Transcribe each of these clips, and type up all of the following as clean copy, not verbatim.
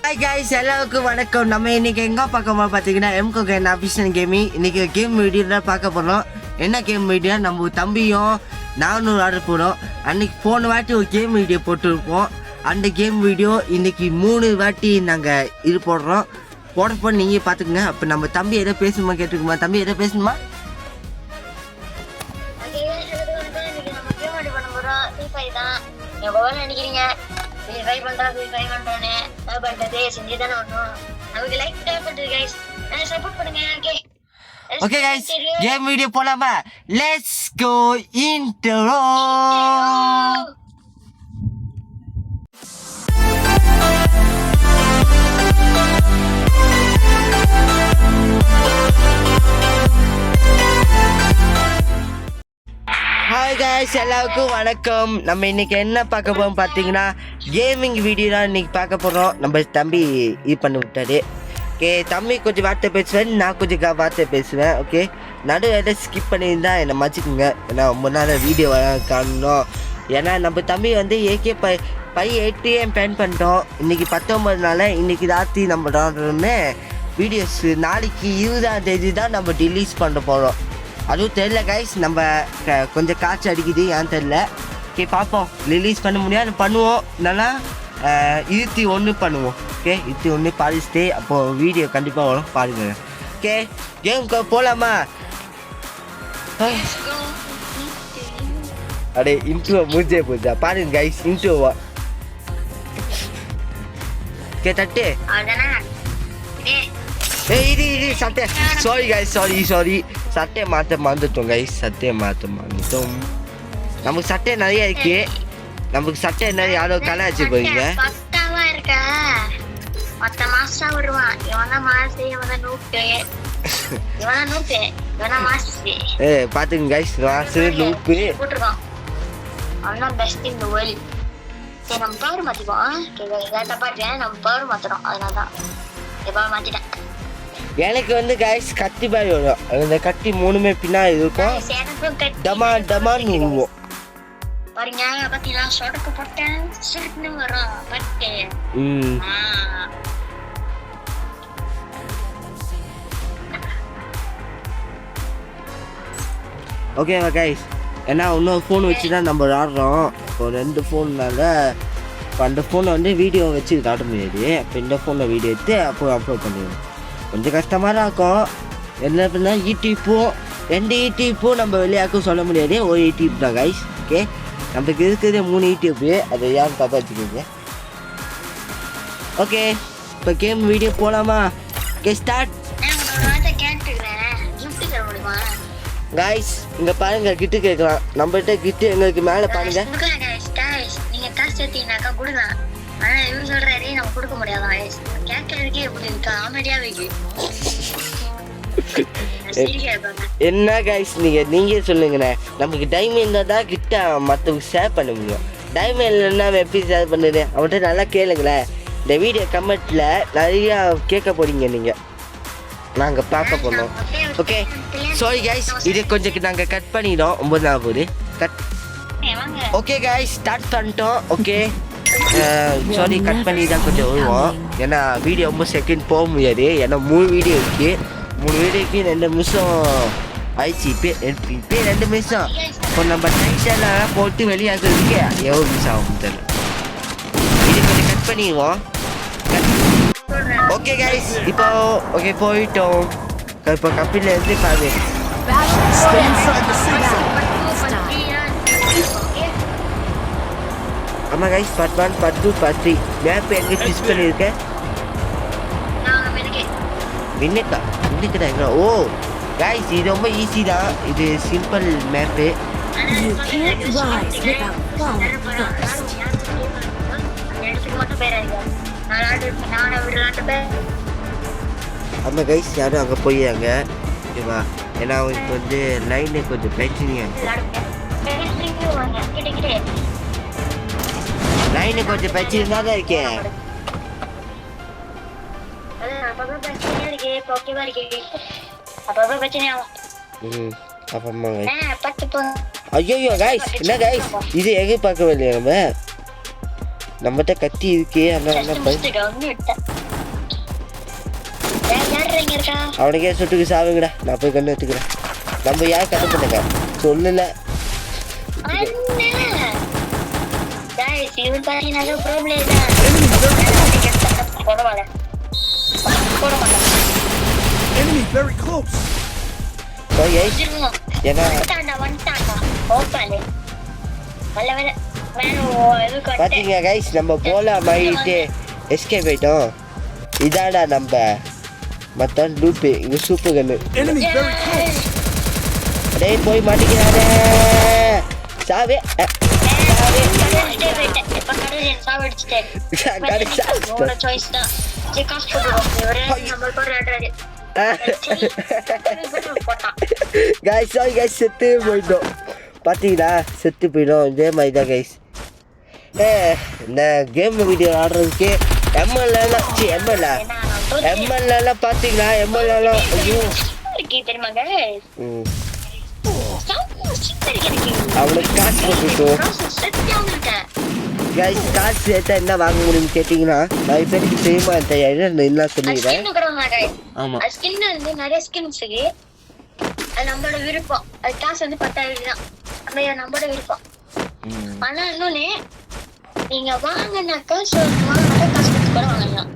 Hi guys, எல்லாருக்கும் வணக்கம். நம்ம இன்னைக்கு எங்கே பார்க்க போகிறோம் பார்த்தீங்கன்னா எம்கோ கேம் அபிஷன் கேமிங். இன்றைக்கி கேம் வீடியோ தான் பார்க்க போகிறோம். என்ன கேம் வீடியோ, நம்ம தம்பியும் நானும் ஆர்டர் போகிறோம். அன்றைக்கி போன வாட்டி ஒரு கேம் வீடியோ போட்டுருப்போம். அந்த கேம் வீடியோ இன்றைக்கி 3 வாட்டி நாங்கள் இது போடுறப்போ நீங்கள் பார்த்துக்குங்க. அப்போ நம்ம தம்பி எதோ பேசணுமா கேட்டுக்குமா? தம்பி எதோ பேசணுமா? நினைக்கிறீங்க ட்ரை பண்றேன்னு பண்றது செஞ்சுதானே ஒண்ணும். நமக்கு லைக் பண்ணுங்க கைஸ், சப்போர்ட் பண்ணுங்க. ஓகே கைஸ், கேம் வீடியோ போலாமா? Let's go intro. Hi guys, எல்லாருக்கும் வணக்கம். நம்ம இன்னைக்கு என்ன பார்க்க போகிறோம் பார்த்தீங்கன்னா கேமிங் வீடியோ தான் இன்னைக்கு பார்க்க போகிறோம். நம்ம தம்பி இது பண்ணி விட்டாரு. ஓகே, தம்பி கொஞ்சம் வார்த்தை பேசுவேன், நான் கொஞ்சம் வார்த்தை பேசுவேன். ஓகே, நடுவில் ஸ்கிப் பண்ணியிருந்தா என்னை மச்சிக்குங்க. ஏன்னா ரொம்ப நாள் வீடியோ காணணும். ஏன்னா நம்ம தம்பி வந்து AK 580 பேன் பண்ணிட்டோம். இன்றைக்கி 19 இன்றைக்கி ராத்திரி நம்ம விளாட்றோன்னு வீடியோஸ் நாளைக்கு 20ஆம் தேதி தான் நம்ம ரிலீஸ் பண்ண போகிறோம். அதுவும் தெரில கைஸ், நம்ம கொஞ்சம் காய்ச்சி அடிக்குது, ஏன் தெரில. ஓகே, பார்ப்போம். ரிலீஸ் பண்ண முடியாது, பண்ணுவோம். இல்லைன்னா 21 பண்ணுவோம். ஓகே, 21 பாலிஸ்டே, அப்போது வீடியோ கண்டிப்பாக வரும், பாருங்க. ஓகே, கேமுக்கு போகலாமா? அடே இன்ட்ரோ முடிஞ்சே போச்சா? பாருங்க கைஸ், இன்ட்ரோவா. ஓகே, தட்டு. இது சட்டை, சாரி கைஸ், சாரி சட்டையை மாற்ற மறந்துட்டோம் கைஸ், சட்டையை மாற்ற மறந்துட்டோம். நமக்கு சட்டை நிறைய இருக்கு. நமக்கு சட்டை நிறைய யாரோ கலை வச்சு போறீங்க. பாத்துங்க கைஸ், மாசு லூப்பு எனக்கு வந்து கைஸ் கத்தி பாய் வரும். அந்த கத்தி 3மே பின்னாடி இருக்கும். டமான் விழுவோம் பாருங்க. பாத்தீங்களா, சொடக்கு போட்டேன் சிரிப்புன்னு வரும். பட்டு ஓகேவா கைஸ்? ஏன்னா இன்னொரு ஃபோன் வச்சு தான் நம்ம விளாட்றோம். இப்போ 2 ஃபோன்னால இப்போ அந்த ஃபோனை வந்து வீடியோ வச்சு விளாட முடியாது. அப்போ இந்த ஃபோனில் வீடியோ எடுத்து அப்போ அப்லோட் பண்ணிடுவோம். கொஞ்சம் கஷ்டமாக தான் இருக்கும். என்ன பண்ணால் யூடியூப்பும் 2 யூடியூப்பும் நம்ம வெளியாக்கும் சொல்ல முடியாது. ஒரு யூடியூப் தான் கைஸ். ஓகே, நமக்கு இருக்கிறது 3 யூடியூப்பு. அதை யாரும் தப்பா வச்சுக்கோங்க. ஓகே, இப்போ கேம் வீடியோ போகலாமா? Okay, start. கைஸ் இங்கே பாருங்க, கிட்டு கேட்கலாம். நம்மகிட்ட கிட்டு எங்களுக்கு மேலே பாருங்க. நீங்கள் காசு சேர்த்தீங்கன்னாக்கா கொடுக்கலாம். ஆனால் இவங்க சொல்கிறாரு நம்ம கொடுக்க முடியாதான். கேட்கறதுக்கே எப்படி இருக்கா, ஆமடியாக வைக்கு. என்ன கைஸ், நீங்கள் சொல்லுங்கண்ணே. நமக்கு டைம் இருந்தால் தான் கிட்ட மற்றவங்க ஷேர் பண்ண முடியும். டைம் இல்லைன்னா எப்படி ஷேர் பண்ணுது? அவன்கிட்ட நல்லா கேளுங்களேன். இந்த வீடியோ கமெண்ட்டில் நிறையா கேட்க போறீங்க நீங்கள், நாங்கள் பார்க்க போனோம். ஓகே, சாரி கைஸ், இது கொஞ்சம் நாங்கள் கட் பண்ணிட்டோம். 9 நாள் போகுது கட். ஓகே கைஸ், ஸ்டார்ட் பண்ணிட்டோம். ஓகே, சாரி கட் பண்ணி தான் கொஞ்சம் வருவோம். ஏன்னா வீடியோ ரொம்ப செகண்ட் போக முடியாது. ஏன்னா 3 வீடியோ இருக்குது. 3 வீடியோக்கு 2 நிமிஷம் ஆயிடுச்சு. இப்போ 2 நிமிஷம். இப்போ நம்ம டைட்டெல்லாம் போட்டு வெளியாகிறதுக்கு எவ்வளோ நிமிஷம் ஆகும் தெரியல. இது கொஞ்சம் கட் பண்ணிடுவோம். ஓகே கைஸ், இப்போ ஓகே போயிட்டோம். இப்போ கம்பெனியில் இருந்து பாரு. ஆமாம் guys, part 1, part 2, part 3 map எங்கே சூஸ் பண்ணியிருக்கேன்? மின்னுக்கு தான். ஓ கைஸ், இது ரொம்ப ஈஸி தான். இது சிம்பிள் மேப்பு. ஆமாம் கைஸ், யாரும் அங்கே போயிடுறாங்க. ஓகேவா? ஏன்னா அவங்களுக்கு வந்து லைனு கொஞ்சம் பிரச்சனையாக லைனு கொஞ்சம் பிரச்சனை தான் இருக்கேன். ஐயோ கைஸ், என்ன கைஸ் இது எங்கே பார்க்கவே இல்லையா? நம்மகிட்ட கத்தி இருக்கே. அதனால யார் இங்க இருக்கா? அவனுக்கே சுட்டுக்கு சாவுங்கடா. நான் போய் கண்ணு எடுத்துக்கிறேன். நம்ம யார் கதை பண்ணுங்க சொல்லல. அண்ணே guys இவன் பாத்தீங்கன்னா ப்ரோ பிளேயர் தான். போடவால போடவால Enemy very close. So guys, ஏன்னா வந்துட்டாண்டா ஓப்பாலே வல்ல வல்ல பாத்தீங்க கைஸ் நம்ம போலாம் மாறிட்டு எஸ்கேப் ஆயிட்டோம். இதாடா நம்ம மத்தான் லூப்பு இங்க சூப்பர் கண்ணு. Enemy very close. டேய் போய் மாட்டிக்கிறானே சாவே கைஸ் செத்து போயிட்டோம். பார்த்தீங்களா செத்து போயிடும். இதே மாதிரி தான் கைஸ். இந்த கேம் வீடியோ ஆடுறதுக்கு எம்எல்லாம் பார்த்தீங்களா எம்எல்லாம் ஐயோ அவளுக்கு காசு போட்டுட்டோம் கைஸ். காசு சேர்த்தா என்ன வாங்க முடியும்னு கேட்டிங்கன்னா நிறைய பேருக்கு தெரியுமா தெரியாது. என்ன சொல்லிடுறேன். ஆமாம் ஸ்கின் வந்து நிறைய ஸ்கின்ஸ் இருக்கு. அது நம்மளோட விருப்பம். அது காசு வந்து 10,000 தான். நம்மளோட விருப்பம். ஆனா இன்னொன்னு நீங்க வாங்கினாக்கா காசு கொடுத்து கூட வாங்கலாம்.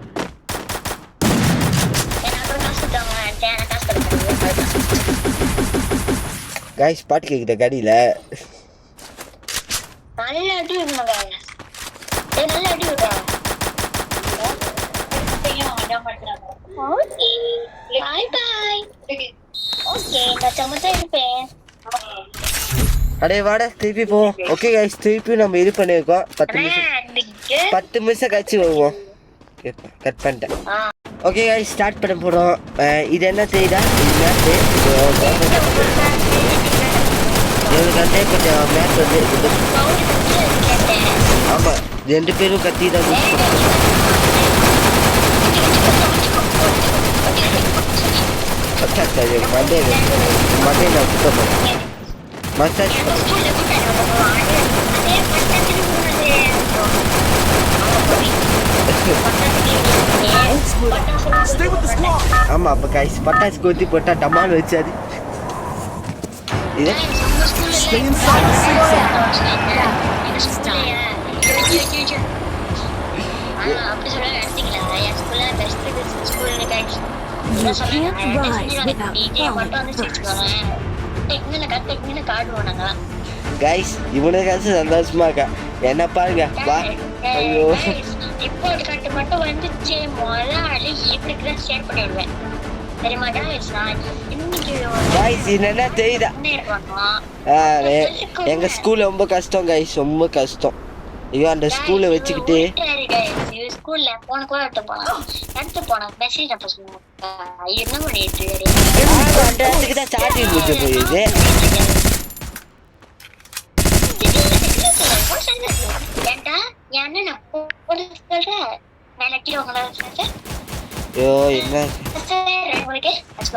ஏன்னா அப்புறம் காசு கொடுத்தாங்க காசு கொடுத்தாங்க. கைஸ் பாட்டு கேட்குற கடியில நல்ல அடி விடுவாங்க. நல்ல அடி விடுறாங்க. பாய் பாய். ஓகே நான் சமத்தா இருப்பேன். அடே வாடா திருப்பி போவோம். ஓகே கைஸ் திருப்பி நம்ம இது பண்ணியிருக்கோம். 10 நிமிஷம் கழிச்சு வருவோம். கட் பண்ணிட்டேன். ஓகே கைஸ் ஸ்டார்ட் பண்ண போகிறோம். இது என்ன தெரியுதா? இது மேட்ச்சு இவனுக்கு கொஞ்சம் மேட்ச் வந்து ஆமாம் 2 பேரும் கத்தி தான் மண்டே நான் சுத்தம் பண்ணேன். Massage Stay with the squad. ஆமாம் அப்போ கைஸ் பட்டாசு கொத்தி போட்டால் டமால் வச்சாது. இது Stay inside the safe zone. அப்படி சொல்ல நினைச்சீங்களா? என் ஸ்கூல்ல பெஸ்ட் ஸ்கூல் கைஸ். கைஸ் இவனுக்கு காசு சந்தோஷமா இருக்கா. என்ன பாருங்க வா. ஐயோ இப்போ ஒரு கட்டு மட்டும் வந்துச்சு. முதல்ல இப்படிதான் ஷேர் பண்ணி விடுவேன் தெரியுமா கைஸ். நான் இன்னைக்கு கைஸ் என்ன தெரியுதா? எங்க ஸ்கூல் ரொம்ப கஷ்டம் கைஸ், ரொம்ப கஷ்டம். ஐயோ அந்த ஸ்கூலை வச்சுக்கிட்டு ஸ்கூல்ல போன கூட எடுத்து போனா மெசேஜ் அப்ப சொன்னாங்க என்ன பண்ணிட்டு அந்த இடத்துக்கு தான் சார்ஜிங் முடிஞ்சு போயிடுது. ஏன்டா என்ன நான் சொல்றேன் மேல கீழே ஐயோ என்ன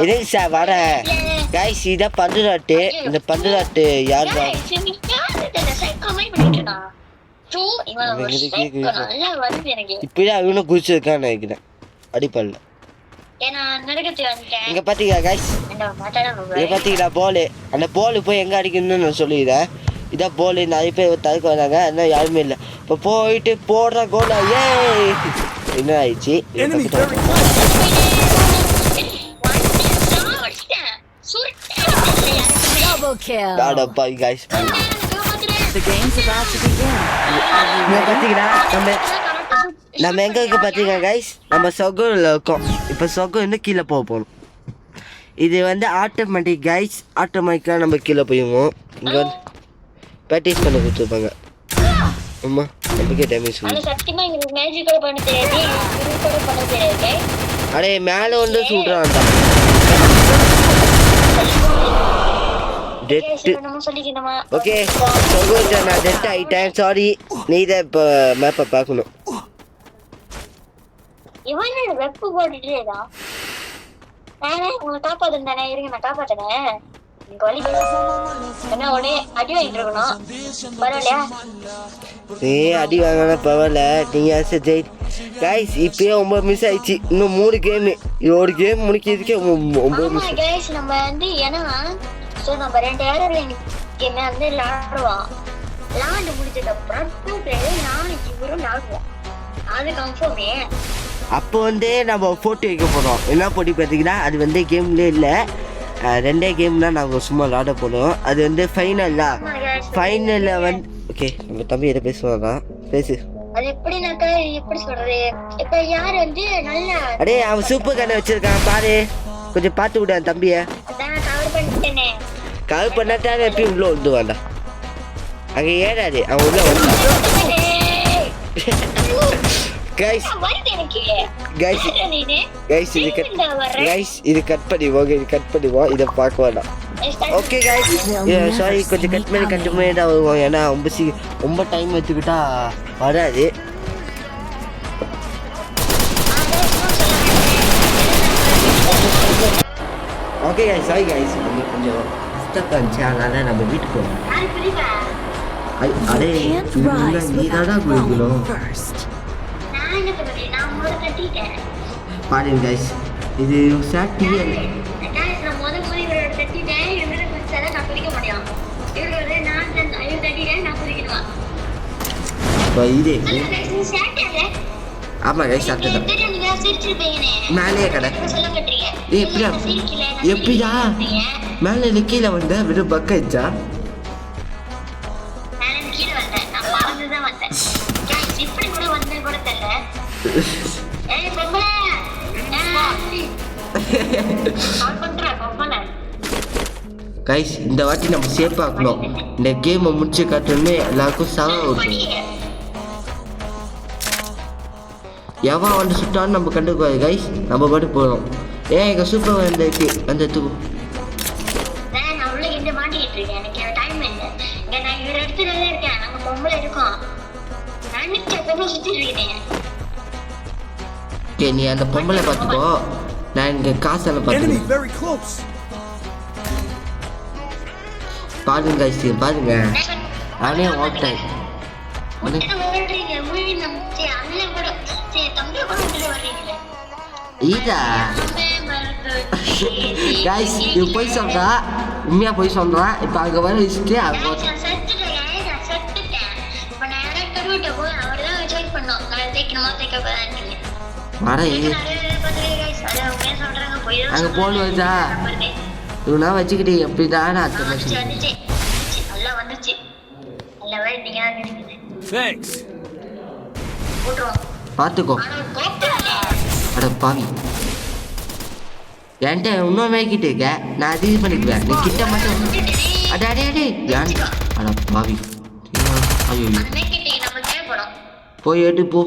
இருங்க சார் வரேன் கைஸ். இதான் பந்துராட்டு. இந்த பந்துராட்டு யார் தான் இப்படிதான் அவனும் குதிச்சிருக்கான்னு நினைக்கிறேன் அடிப்படல. இங்க பாத்தீங்களா கைஸ், இங்க பாத்தீங்களா பாலு. அந்த பாலு போய் எங்க அடிக்கணும்னு நான் சொல்லிடுறேன். இதான் பாலு. நிறைய பேர் தடுக்க வந்தாங்க, அதனால யாருமே இல்லை. இப்போ போயிட்டு போடுற கோலா. ஏ என்ன ஆயிடுச்சு? கைஸ் பாத்தீங்கன்னா நம்ம எங்க இருக்கு பாத்தீங்கன்னா கைஸ், நம்ம சொகுல இருக்கோம். இப்போ சொகு வந்து கீழே போகணும். இது வந்து ஆட்டோமேட்டிக் கைஸ். ஆட்டோமேட்டிக்காக நம்ம கீழே போயிடுவோம். இங்கே வந்து ப்ராக்டிஸ் பண்ண கொடுத்துருப்பாங்க. ஆமா நமக்கே டேமேஜ் அடே மேலே வந்து சொல்கிறான்டா. டெட்டு ஓகே சொகு நான் டெட் ஆகிட்டேன். சாரி, நீ தான் இப்போ மேப்பை பார்க்கணும். வெப்பு போட்டுட்டேதா உங்களை காப்பாத்துன்னு தானே. இருங்க நான் காப்பாத்துனேன். நீ அடி வாங்கினா பரவாயில்ல. நீங்க கைஸ் இப்பயே 9 மிஸ் ஆயிடுச்சு. இன்னும் 3 கேமு. ஒரு கேம் முடிக்கிறதுக்கே 9 மிஸ். கைஸ் நம்ம வந்து ஏன்னா சோ நம்ம 2 ஏரோப்ளேன் கேம் வந்து விளையாடுவோம். விளையாண்டு முடிச்சதுக்கு அப்புறம் 2 பிளேயர் நான் இவரும் விளையாடுவோம். அது கன்ஃபார்மே. அப்போ வந்து நம்ம போட்டி வைக்க போகிறோம். என்ன போட்டி பார்த்தீங்கன்னா அது வந்து கேம்லேயே இல்லை, 2 கேம் தான் நாங்கள் சும்மா விளாட போகிறோம். அது வந்து ஃபைனலில் வந்து ஓகே நம்ம தம்பி எதை பேசுவாங்க பேசு. அது எப்படினாக்கா எப்படி சொல்றது, இப்ப யார் வந்து நல்ல அடே அவன் சூப்பர் கண்ணை வச்சிருக்கான் பாரு, கொஞ்சம் பார்த்து விடு அந்த தம்பியை. அதான் கவர் பண்ணிட்டேனே. கவர் பண்ணாட்டாலும் எப்பயும் உள்ள வந்து வேண்டாம், அங்கே ஏறாது அவன் உள்ள வந்து. கைஸ் இது கட் பண்ணிவோம், இது கட் பண்ணிவோம், இதை பார்க்க வேண்டாம். ஓகே கைஸ் சாரி, கொஞ்சம் கட் பண்ணி தான் வருவோம், ஏன்னா ரொம்ப டைம் எடுத்துக்கிட்டா வராது. ஓகே கைஸ் சாரி கைஸ், கொஞ்சம் டிஸ்டர்ப் ஆச்சு, அதனால நம்ம வீட்டுக்கு போவோம். அடே நீ தான் கொடுக்கணும். பாருங்க கைஸ், இது சாட்டியல் இது. ஆமா கைஸ் சாப்பிட்டு மேலே கடை எப்படியா மேலே கீழே வந்த வெறும் பக்கா. கைஸ் இந்த வாட்டி நம்ம சேஃப் ஆக்கணும். இந்த கேமை முடிச்சு காட்டணுமே எல்லாருக்கும் சாவ விட்டு எவன் வந்து சுட்டான்னு நம்ம கண்டுக்குவாரு கைஸ். நம்ம பாட்டு போகிறோம். எங்க சூப்பர் வந்துருக்கு அந்த இடத்துக்கு. நீ அந்த பொம்பளை பார்த்துக்கோ, நான் இங்க காசெல்லாம் பார்த்துக்கோ. பாருங்க கைஸ் பாருங்க, நானே ஓட்டேன். இதா கைஸ் இது போய் சொல்றா, உண்மையா போய் சொல்றா. இப்போ அங்கே வர வச்சுட்டு அங்கே போன் வச்சா இவனா வச்சுக்கிட்டு எப்படிதான் பார்த்துக்கோ. அட பாவி, என்கிட்ட இன்னும் மேய்கிட்டு இருக்க, நான் அது இது பண்ணிக்குவேன். நீ கிட்ட மட்டும் அடே அடே அடே ஏன் அட பாவி. ஐயோ போய் எடு போ,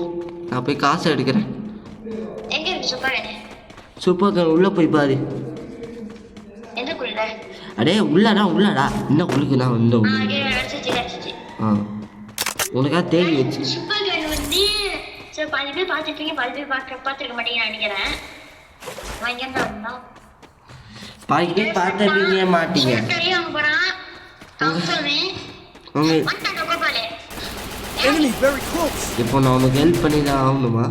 நான் போய் காசை எடுக்கிறேன். சூப்பர் கன் உள்ள போய் பாரு. அடே உள்ளடா உள்ளடா, இன்னும் உள்ளுக்கு நான் வந்து உனக்கா தேடி வச்சு பாதி பேர் பார்த்துருப்பீங்க, பாதி பேர் பார்த்துருக்க மாட்டீங்கன்னு நினைக்கிறேன். பாதி பேர் பார்த்துருப்பீங்க மாட்டீங்க. இப்போ நான் உனக்கு ஹெல்ப் பண்ணி தான் ஆகணுமா?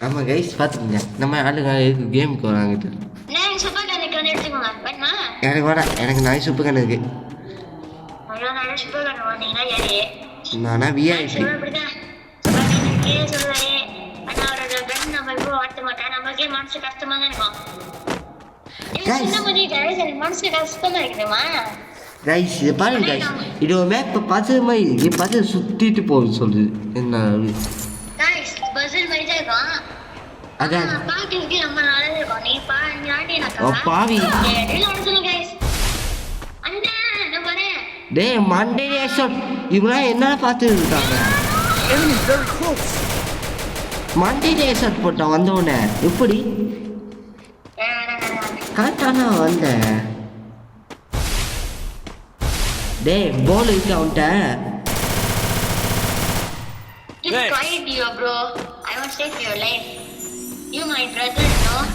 ஆமாம் கைஸ் பார்த்துக்கோங்க, நம்ம ஆளுங்க கேமுக்கு வராங்க. எனக்கு வேணாம், எனக்கு நாய் சூப்பர் கண்ணு இருக்கு. நானா விஐபி. கைஸ் இது பாருங்க கைஸ், இது ஒரு மேப் பசில் மாதிரி இருக்கு, பசில் சுத்திட்டு போகுது சொல்லுது. என்ன அதான் பாவி டே மண்டே இவங்களாம் என்ன பார்த்துட்டு இருக்காங்க. மண்டே ஷர்ட் போட்டான் வந்தோடனே எப்படி கரெக்டானா வந்த. டே போல் இருக்கு அவன்கிட்ட.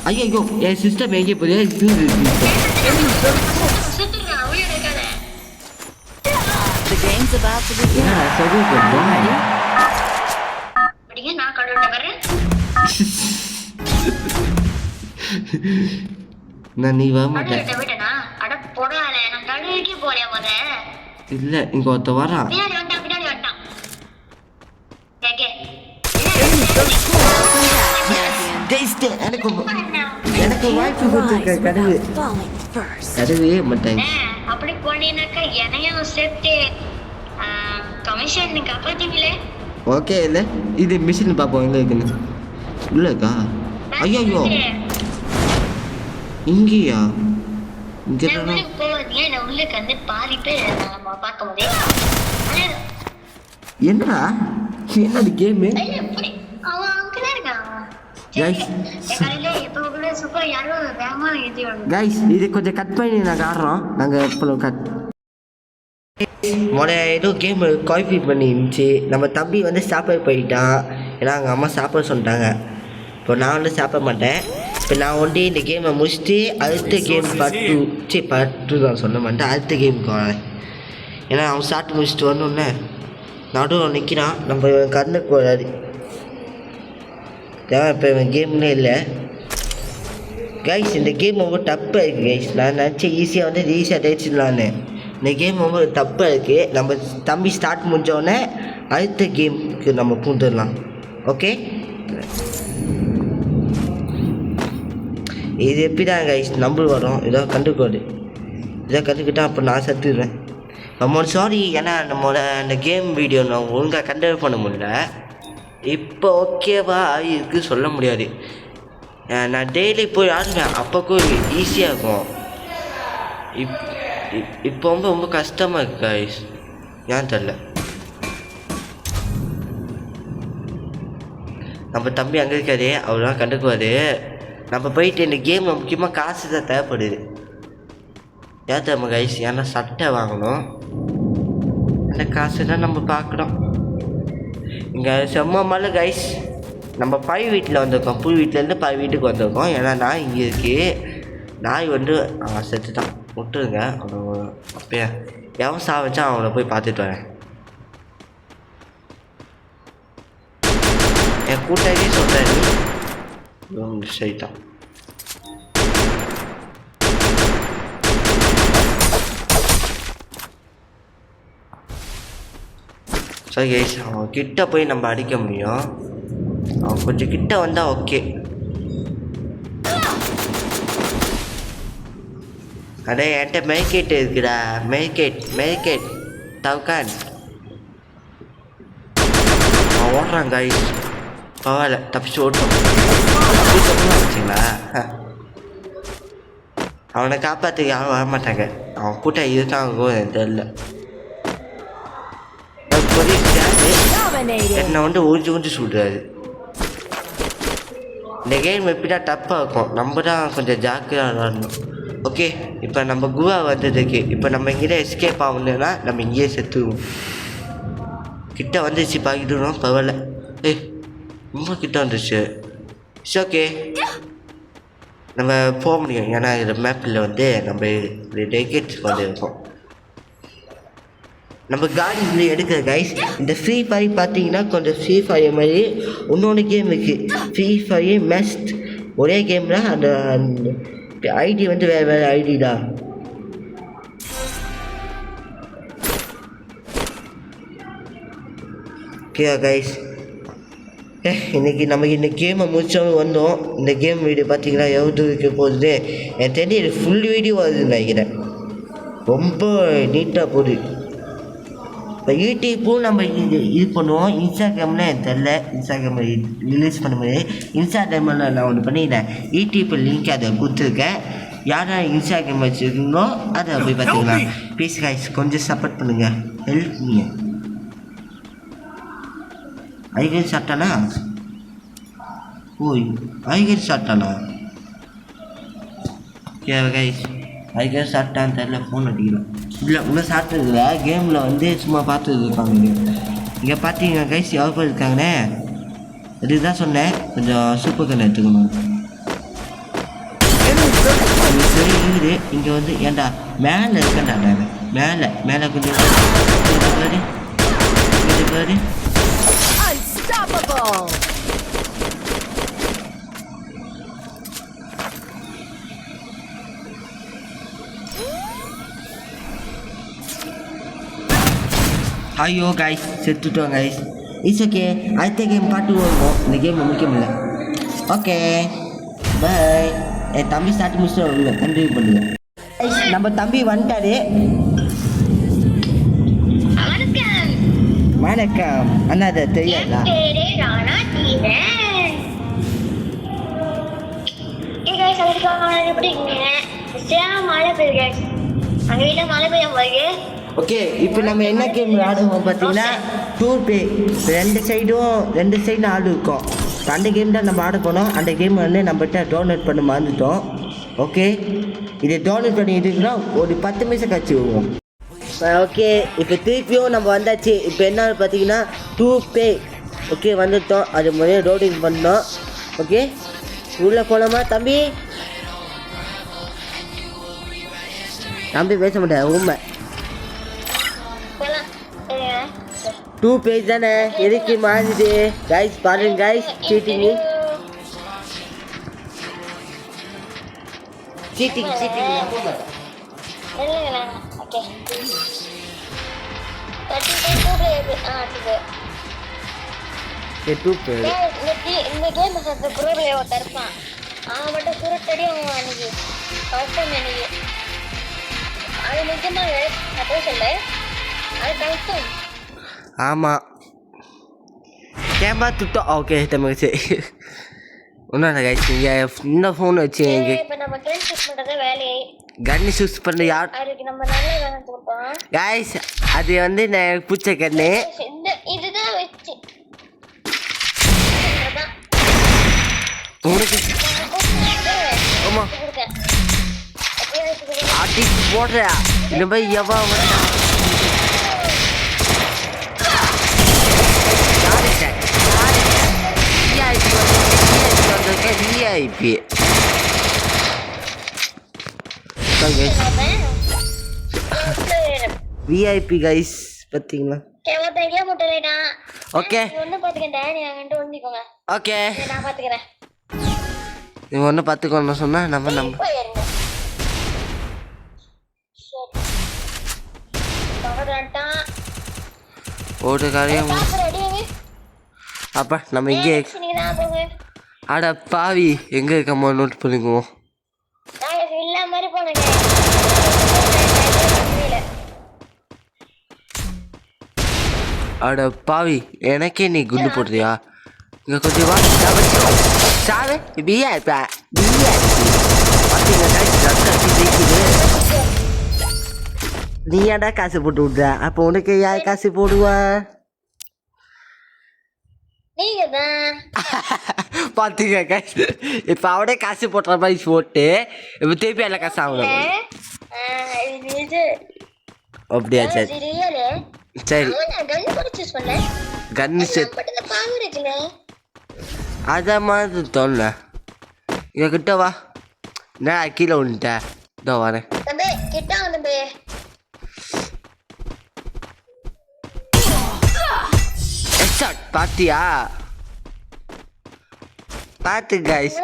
ஐயோ என் சிஸ்டம் எங்கே போகுது? The games of about to begin. என்னடா சரி Ready? அப்படியே நான் கடவுள்கிட்ட வரேன். நான் நீ வர மாட்டேன் கடவுள்கிட்ட விட்டனா? அட போடாத, நான் கடவுளுக்கே போறேன் முத. இல்லை இங்கே ஒருத்த வரான் பின்னாடி வந்துட்டான். கேக்கே. எனக்கு வாய்ப்பு கொடுத்துருக்க கடவுள் Falling first. கடவுளே மாட்டேன் அப்படி போனீங்கன்னாக்கா என்னையும் சேர்த்து கமிஷன் காப்பாத்தீங்களே. ஓகே இல்லை இது மிஷின் பார்ப்போம் எங்கே இருக்குன்னு இல்லைக்கா ஐயோ இங்கேயா இங்கே உள்ளுக்கு போவாதீங்க, என்ன உள்ளுக்கு வந்து பாதி பேர் நம்ம பார்க்க முடியும். என்னடா என்னது கேமு எப்படி அவன் அங்கதான் இருக்கான். Guys. காலையில எப்ப கூட சூப்பர் யாரோ வேகமா எழுதி வருது. கைஸ் இது கொஞ்சம் கட் பண்ணி நாங்கள் ஆடுறோம் நாங்கள் இப்போ கட் ஏதோ கேம் காப்பி பண்ணி இருந்துச்சு நம்ம தம்பி வந்து சாப்பிட போயிட்டான் ஏன்னா அவங்க அம்மா சாப்பிட சொல்லிட்டாங்க இப்போ நான் வந்து சாப்பிட மாட்டேன் இப்போ நான் வந்து இந்த கேமை முடிச்சுட்டு அடுத்த கேம் பார்ட்டு நான் சொல்ல மாட்டேன் அடுத்த கேமுக்கு வரேன் ஏன்னா அவன் சாப்பிட்டு முடிச்சுட்டு வரணுன்னே நடுவில் நிற்கிறான் நம்ம இவன் கண்ணுக்கு வராது ஏன் இப்போ இவன் கேம்லே இல்லை கைஸ் இந்த கேம் ரொம்ப டப்பாக இருக்குது கைஸ் நான் நினச்சேன் ஈஸியாக வந்து ஈஸியாக தேய்ச்சிடலான்னு இந்த கேம் ரொம்ப தப்பாக இருக்குது நம்ம தம்பி ஸ்டார்ட் முடிஞ்சோடனே அடுத்த கேமுக்கு நம்ம பூந்துடலாம் ஓகே இது எப்படி தான் கைஸ் நம்பர் வரும் இதோ கண்டுக்கோடு இதை கற்றுக்கிட்டா அப்போ நான் சத்துடுவேன் நம்மளோட சாரி ஏன்னா நம்மளோட அந்த கேம் வீடியோ நான் ஒழுங்காக கண்டெக்ட் பண்ண முடியல இப்போ ஓகேவா இருக்கு சொல்ல முடியாது நான் டெய்லி போய் ஆடுவேன் அப்போக்கும் ஈஸியாக இருக்கும் இப்போ ரொம்ப கஷ்டமாக இருக்கு கைஸ் ஏன் தெரில நம்ம தம்பி அங்கே இருக்காரு அவரெல்லாம் கண்டுக்குவார் நம்ம போயிட்டு இந்த கேமில் முக்கியமாக காசு தான் தேவைப்படுது ஏன் தெரியுமா கைஸ் ஏன்னா சட்டை வாங்கணும் அந்த காசு தான் நம்ம பார்க்கணும் இங்கே செம்ம மழை கைஸ் நம்ம பழைய வீட்டில் வந்திருக்கோம் புது வீட்டிலேருந்து பழைய வீட்டுக்கு வந்திருக்கோம் ஏன்னா நான் இங்கே இருக்கு நாய் வந்து செத்து தான் விட்டுருங்க அவனை அப்பயே எவன் சாவச்சா அவனை போய் பார்த்துட்டு வரேன் என் கூட்டாவே சொல்கிறேன் நீ சரிதான் சரி கைஸ் அவன் கிட்ட போய் நம்ம அடிக்க முடியும் அவன் கொஞ்சம் கிட்ட வந்தால் ஓகே அடே என்கிட்ட மேக்கெட் இருக்குடா மேக்கெட் தவுக்கான் அவன் ஓடுறான் கைஸ் பரவாயில்ல தப்பிச்சு ஓட்டும் வச்சுங்களா அவனை காப்பாற்ற யாரும் வரமாட்டாங்க அவன் கூட்டம் இருக்காங்க எனக்கு தெரியல என்னை வந்து ஊஞ்சி சொல்கிறாரு இந்த கேம் எப்படின்னா டப்பாக இருக்கும் நம்ம தான் கொஞ்சம் ஜாக்கிரதாக விளாடணும் ஓகே இப்போ நம்ம குவா வந்ததுக்கு இப்போ நம்ம இங்கே எஸ்கேப் ஆகணுன்னா நம்ம இங்கேயே செத்துருவோம் கிட்ட வந்துச்சு பார்க்கிட்டோம் பரவாயில்ல ரொம்ப கிட்ட வந்துச்சு இட்ஸ் ஓகே நம்ம போக முடியும் ஏன்னா இந்த மேப்பில் வந்து நம்ம டெக்கெட்ஸ் வந்து இருக்கோம் நம்ம காடி இப்படி எடுக்கிற கைஸ் இந்த ஃப்ரீ ஃபயர் பார்த்தீங்கன்னா கொஞ்சம் ஃப்ரீ ஃபயர் மாதிரி இன்னொன்று கேம் இருக்குது ஃப்ரீ ஃபயர் மெஸ்ட் ஒரே கேமில் அந்த ஐடி வந்து வேறு ஐடி தான் ஓகே கைஸ் இன்றைக்கி நமக்கு இந்த கேமை முடிச்சவங்க வந்தோம் இந்த கேம் வீடியோ பார்த்தீங்கன்னா எவ்வளோ இருக்க போகுது எனக்கு தெரிஞ்சு ஃபுல் வீடியோ வருதுன்னு நினைக்கிறேன் ரொம்ப நீட்டாக போகுது இப்போ யூடியூப்பும் நம்ம இது பண்ணுவோம் இன்ஸ்டாகிராமில் எனக்கு தெரில இன்ஸ்டாகிராமில் ரிலீஸ் பண்ண முடியாது இன்ஸ்டாகிராமில் நான் ஒன்று பண்ணிட்டேன் யூடியூப் லிங்க் அதை கொடுத்துருக்கேன் யாரா இன்ஸ்டாகிராம் வச்சுருக்கீங்களோ அதை போய் பார்த்தீங்களா ப்ளீஸ் கைஸ் கொஞ்சம் சப்போர்ட் பண்ணுங்கள் ஹெல்ப் மீ ஐகன் சாப்பிட்டானா ஓய் ஐகன் சாப்பிட்டானா ஓகே கைஸ் ஐகன் சாப்பிட்டான்னு தெரில ஃபோன் அடிக்கலாம் இல்லை இன்னும் சாப்பிட்டதில்ல கேமில் வந்து சும்மா பார்த்துட்டு இருப்பாங்க இங்கே பார்த்தீங்கன்னா கைஸ் எவ்வளோ பேர் இருக்காங்கண்ணே இதுதான் சொன்னேன் கொஞ்சம் சூப்பர் கன் எடுத்துக்கணும் சரி இருக்குது இங்கே வந்து ஏன்டா மேலே இருக்கேன்டா நான் மேலே கொஞ்சம் பாரு Unstoppable. ஐயோ கைஸ் செத்துட்டோம் கைஸ். இட்ஸ் ஓகே, அடுத்த கேம் பாட்டு வருவோம். இந்த கேம் முடிக்க முடியல. Okay bye. என் தம்பி ஸ்டார்ட் முடிச்சுட்டு கண்டினியூ பண்ணுங்க. நம்ம தம்பி வந்துட்டாரு. வணக்கம். வணக்கம் அண்ணா. அதை தெரியாதா? பேரே ராணா தீரன். guys, எப்படி இருக்கீங்க? மழை பெய்யுது guys. அங்க வீட்டுல மழை பெய்யும் போது ஓகே, இப்போ நம்ம என்ன கேம் ஆடுவோம் பார்த்தீங்கன்னா டூர் பே. ரெண்டு சைடும் ஆடு இருக்கும். அந்த கேம் தான் நம்ம ஆட போனோம். அந்த கேம் வந்து நம்மகிட்ட டவுன்லோட் பண்ண மறந்துட்டோம். ஓகே, இதை டவுன்லோட் பண்ணிட்டுனா ஒரு 10 நிமிஷம் கழிச்சு வருவோம். ஓகே, இப்போ திருப்பியும் நம்ம வந்தாச்சு. இப்போ என்ன பார்த்தீங்கன்னா டூர் பே. ஓகே, வந்துட்டோம். அது முறையே லோடிங் பண்ணோம். ஓகே, உள்ளே போகலாமா தம்பி? தம்பி பேச மாட்டேன் உண்மை. 2 பேஜ் தானே, எதுக்கு மாறுது? கைஸ் பாருங்க கைஸ், சீட்டிங் நம்ப மாட்டேன். ஓகே இந்த கேம் குரூப்ல ஒருத்தர் இருப்பான். அவன் மட்டும் சுருட்டடி அவன் அன்னைக்கு கஷ்டம் எனக்கு அது நிஜமாக நான் சொல்ல அது கஷ்டம். ஆமாம், கேம்பா துட்டோம். ஓகே தமிழ்ச்சி ஒன்றும் இல்லை கைஸ். நீங்கள் இந்த ஃபோன் வச்சு இப்போ நம்ம கன் ஷூட் பண்ணுறது வேலையை கன்னு யூஸ் பண்ண யார் அதுக்கு நம்ம நல்ல கன் கொடுப்போம் கைஸ். அது வந்து நான் பூச்ச கண்ணு. இதுதான் வச்சு உனக்கு ஆமாம் அடி போடுற இந்த மாதிரி எவ்வளோ விஐபி விஐபி கைஸ் பார்த்தீங்களா? ஓகே ஓகே, நீ ஒன்று பார்த்துக்கணும் சொன்னால் நம்ம ஒரு காரியம். அப்பா நம்ம இங்கே அட பாவி எங்கே இருக்கமா நோட் பண்ணிக்குவோம். அட பாவி, எனக்கே நீ குண்டு போடுறியா? இங்கே கொஞ்சம் வா சாரு. பிஆர்பா நீ ஏன்டா காசு போட்டு விட்ற? அப்போ உனக்கு யார் காசு போடுவா? பார்த்துக்க காசு. இப்போ அவனே காசு போட்டுற மாதிரி போட்டு இப்போ திருப்பி எல்லாம் காசு ஆகணும். அப்படியா? சரி சரி, கன்னு செட் அதான் மாதிரி தோணல. இங்கே கிட்ட வா. நான் கீழே விழுந்துட்டேன். இதோ வரேன். பாத்தியா? பாத்து கைஸ்,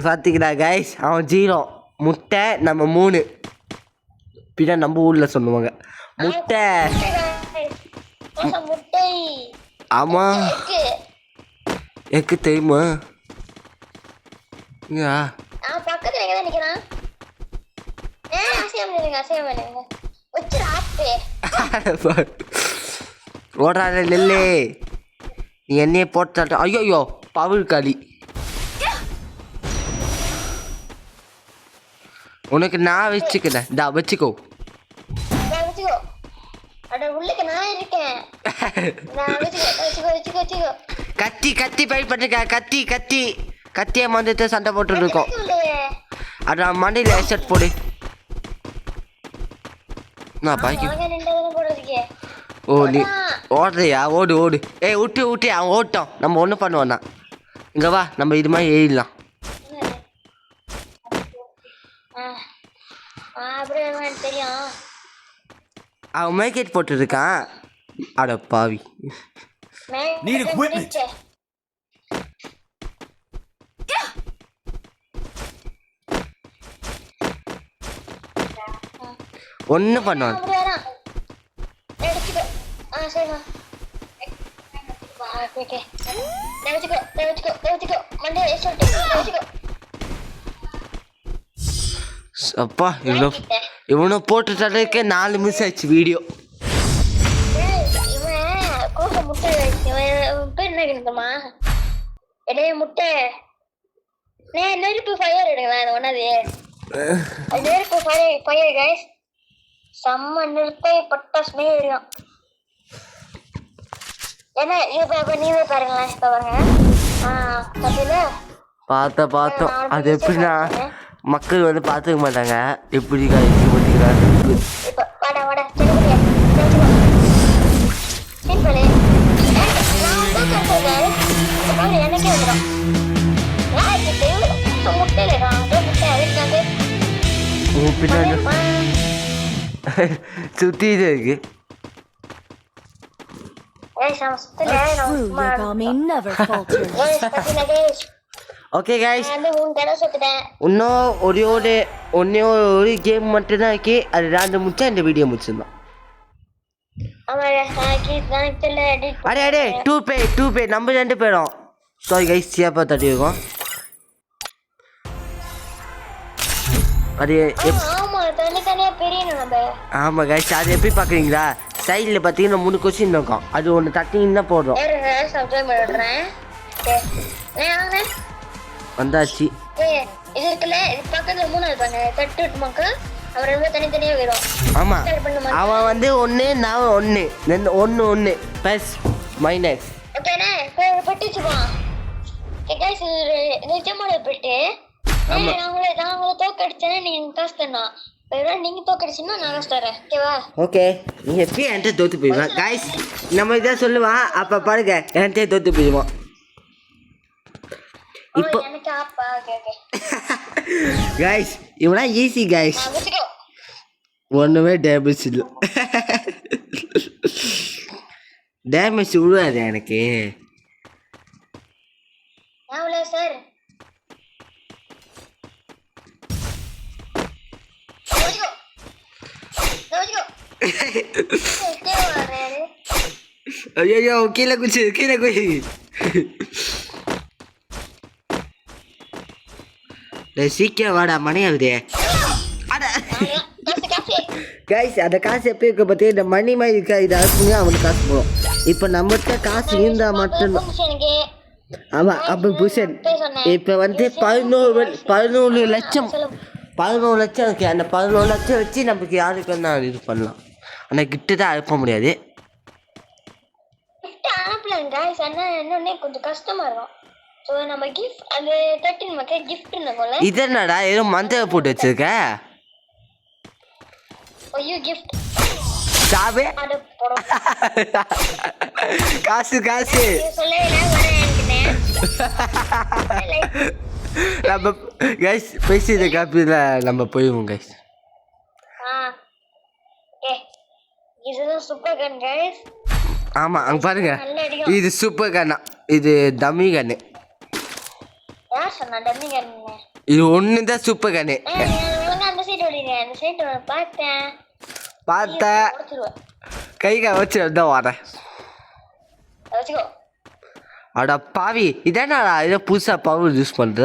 பாத்தீங்களா கைஸ்? அவன் 0 முட்டை, நம்ம 3. பின்னா நம்ம ஊர்ல சொல்லுவாங்க முட்டை. ஆமா, எனக்கு தெரியுமா? ஓடாத நெல்லே, நீ என்னையே போட்டு. ஐயோ பவுல் களி. உனக்கு நான் வச்சுக்கிறேன். வச்சுக்கோ. கத்தி பயன்பட்டுக்க. கத்தியை மந்திட்டு சண்டை போட்டு இருக்கோம். அதான் மண்டியில் ஹெட்செட் போடு. நான் பாக்கி. ஓ நீ ஓடுறியா? ஓடு. ஏய் விட்டு அவன் ஓட்டோம். நம்ம ஒன்றும் பண்ணுவோண்ணா. இங்கே வா, நம்ம இது மாதிரி ஏறிடலாம். அவன் மேக்கெட் போட்டுருக்கான். அட பாவி. Need equipment. ஒன்றும் பண்ணுவான். அப்பா இவனை போட்டுட்டாலே 4 மிஸ் ஆயிடுச்சு வீடியோ. முட்டை நெருப்பு ஃபயர் எடுங்களேன். ஒன்னாது நெருப்பு ஃபயர் கைஸ். செம்ம நிறுத்தை பட்டாசுமே எரியும். ஏன்னா இப்ப நீவே பாருங்களேன். இப்ப பாருங்க பார்த்தோம். அது எப்படின்னா மக்கள் வந்து பார்த்துக்க மாட்டாங்க. எப்படி ஊற்றிக்கிறாரு. இப்ப வாடா எனக்கே வந்துடும். பின்னாடி சுத்தி இருக்கு. ஓகே கைஸ், இன்னும் ஒன்னே ஒரு கேம் மட்டும்தான் இருக்கு. அது 2 முடிச்சா இந்த வீடியோ முடிச்சிருந்தோம். அடே 2 பே நம்ம 2 பேரும். சாரி கைஸ், சேப்பா தட்டி இருக்கோம். அது ஆமா கைஸ், அது எப்படி பாக்குறீங்களா? சைடில் பார்த்தீங்கன்னா 3 கொஸ்டின் இருக்கும். அது ஒன்று தட்டிங்கன்னா போடுறோம். வந்தாச்சு. ஆமா, அவன் வந்து 1 நான் 1 ப்ளஸ் மைனஸ். ஓகே, நீங்க எப்படி என்கிட்ட தோத்து போயிடுவான் கைஸ். நம்ம இதான் சொல்லுவான். அப்ப பாருங்க என்கிட்ட தோத்து போயிடுவான். இப்போ கைஸ் இவனா ஈஸி கைஸ். ஒண்ணுமே டேமேஜ் இல்லை. டேமேஜ் விழுவாது எனக்கு. சார் ஐயோ கீழே குச்சி. சீக்கிரம் வாடா, மணி ஆகுதே. கைஸ் அந்த காசு எப்படி இருக்க பத்தி இந்த மணி மாதிரி இருக்கா, இது அனுப்புங்க அவனுக்கு காசு போடும். இப்போ நம்மகிட்ட காசு இருந்தா மட்டும்தான். ஆமா, அப்ப புஷன் இப்ப வந்து 11 லட்சம் இருக்கு. அந்த 11 லட்சம் வச்சு நமக்கு யாருக்கு வேணா இது பண்ணலாம். ஆனா கிட்ட தான் அனுப்ப முடியாது. கொஞ்சம் கஷ்டமா இருக்கும். நம்ம கிஃப்ட் அந்த 13 மக்கள் கிஃப்ட் இருக்கும்ல. இது என்னடா ஏதோ மந்திர போட்டு வச்சிருக்க? ஐயோ கிஃப்ட் சாவே காசு நம்ம கைஸ் பேசித காப்பில நம்ம போயிடுவோம் கைஸ். இதுதான் சூப்பர் கன் கைஸ். ஆமா அங்க பாருங்க, இது சூப்பர் கன்னா, இது டம்மி கன்னு. யார் சொன்னா டம்மி கன்? இது ஒண்ணுதான் சூப்பர் கன்னு. அந்த சைடு ஓடிங்க. அந்த சைடு பார்த்தேன் கை வச்சு தான் வரேன். அட பாவி, இதானடா இதை புதுசா பவர் யூஸ் பண்ற?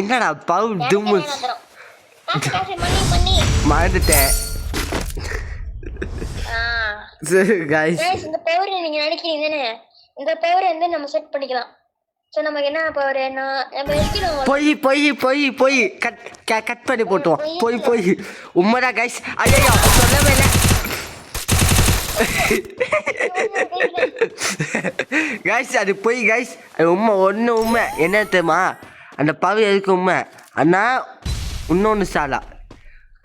என்னடா பவர் தும்மு மறந்துட்டேன். சரி गाइस, இந்த பவர் நீங்க நினைக்கிறீங்க தானே, இந்த பவர் வந்து நம்ம செட் பண்ணிக்கலாம். சோ நமக்கு என்ன பவர் என்ன நம்ம வெச்சிரோம். போய் கட் பண்ணி போடுவோம். போய் உம்மடா गाइस. ஐயோ சொல்லவே இல்ல गाइस. அது போய் गाइस, அது உண்மை என்ன தெரியுமா? அந்த பவர் எதுக்கு உண்மை அண்ணா? இன்னொன்று சாலா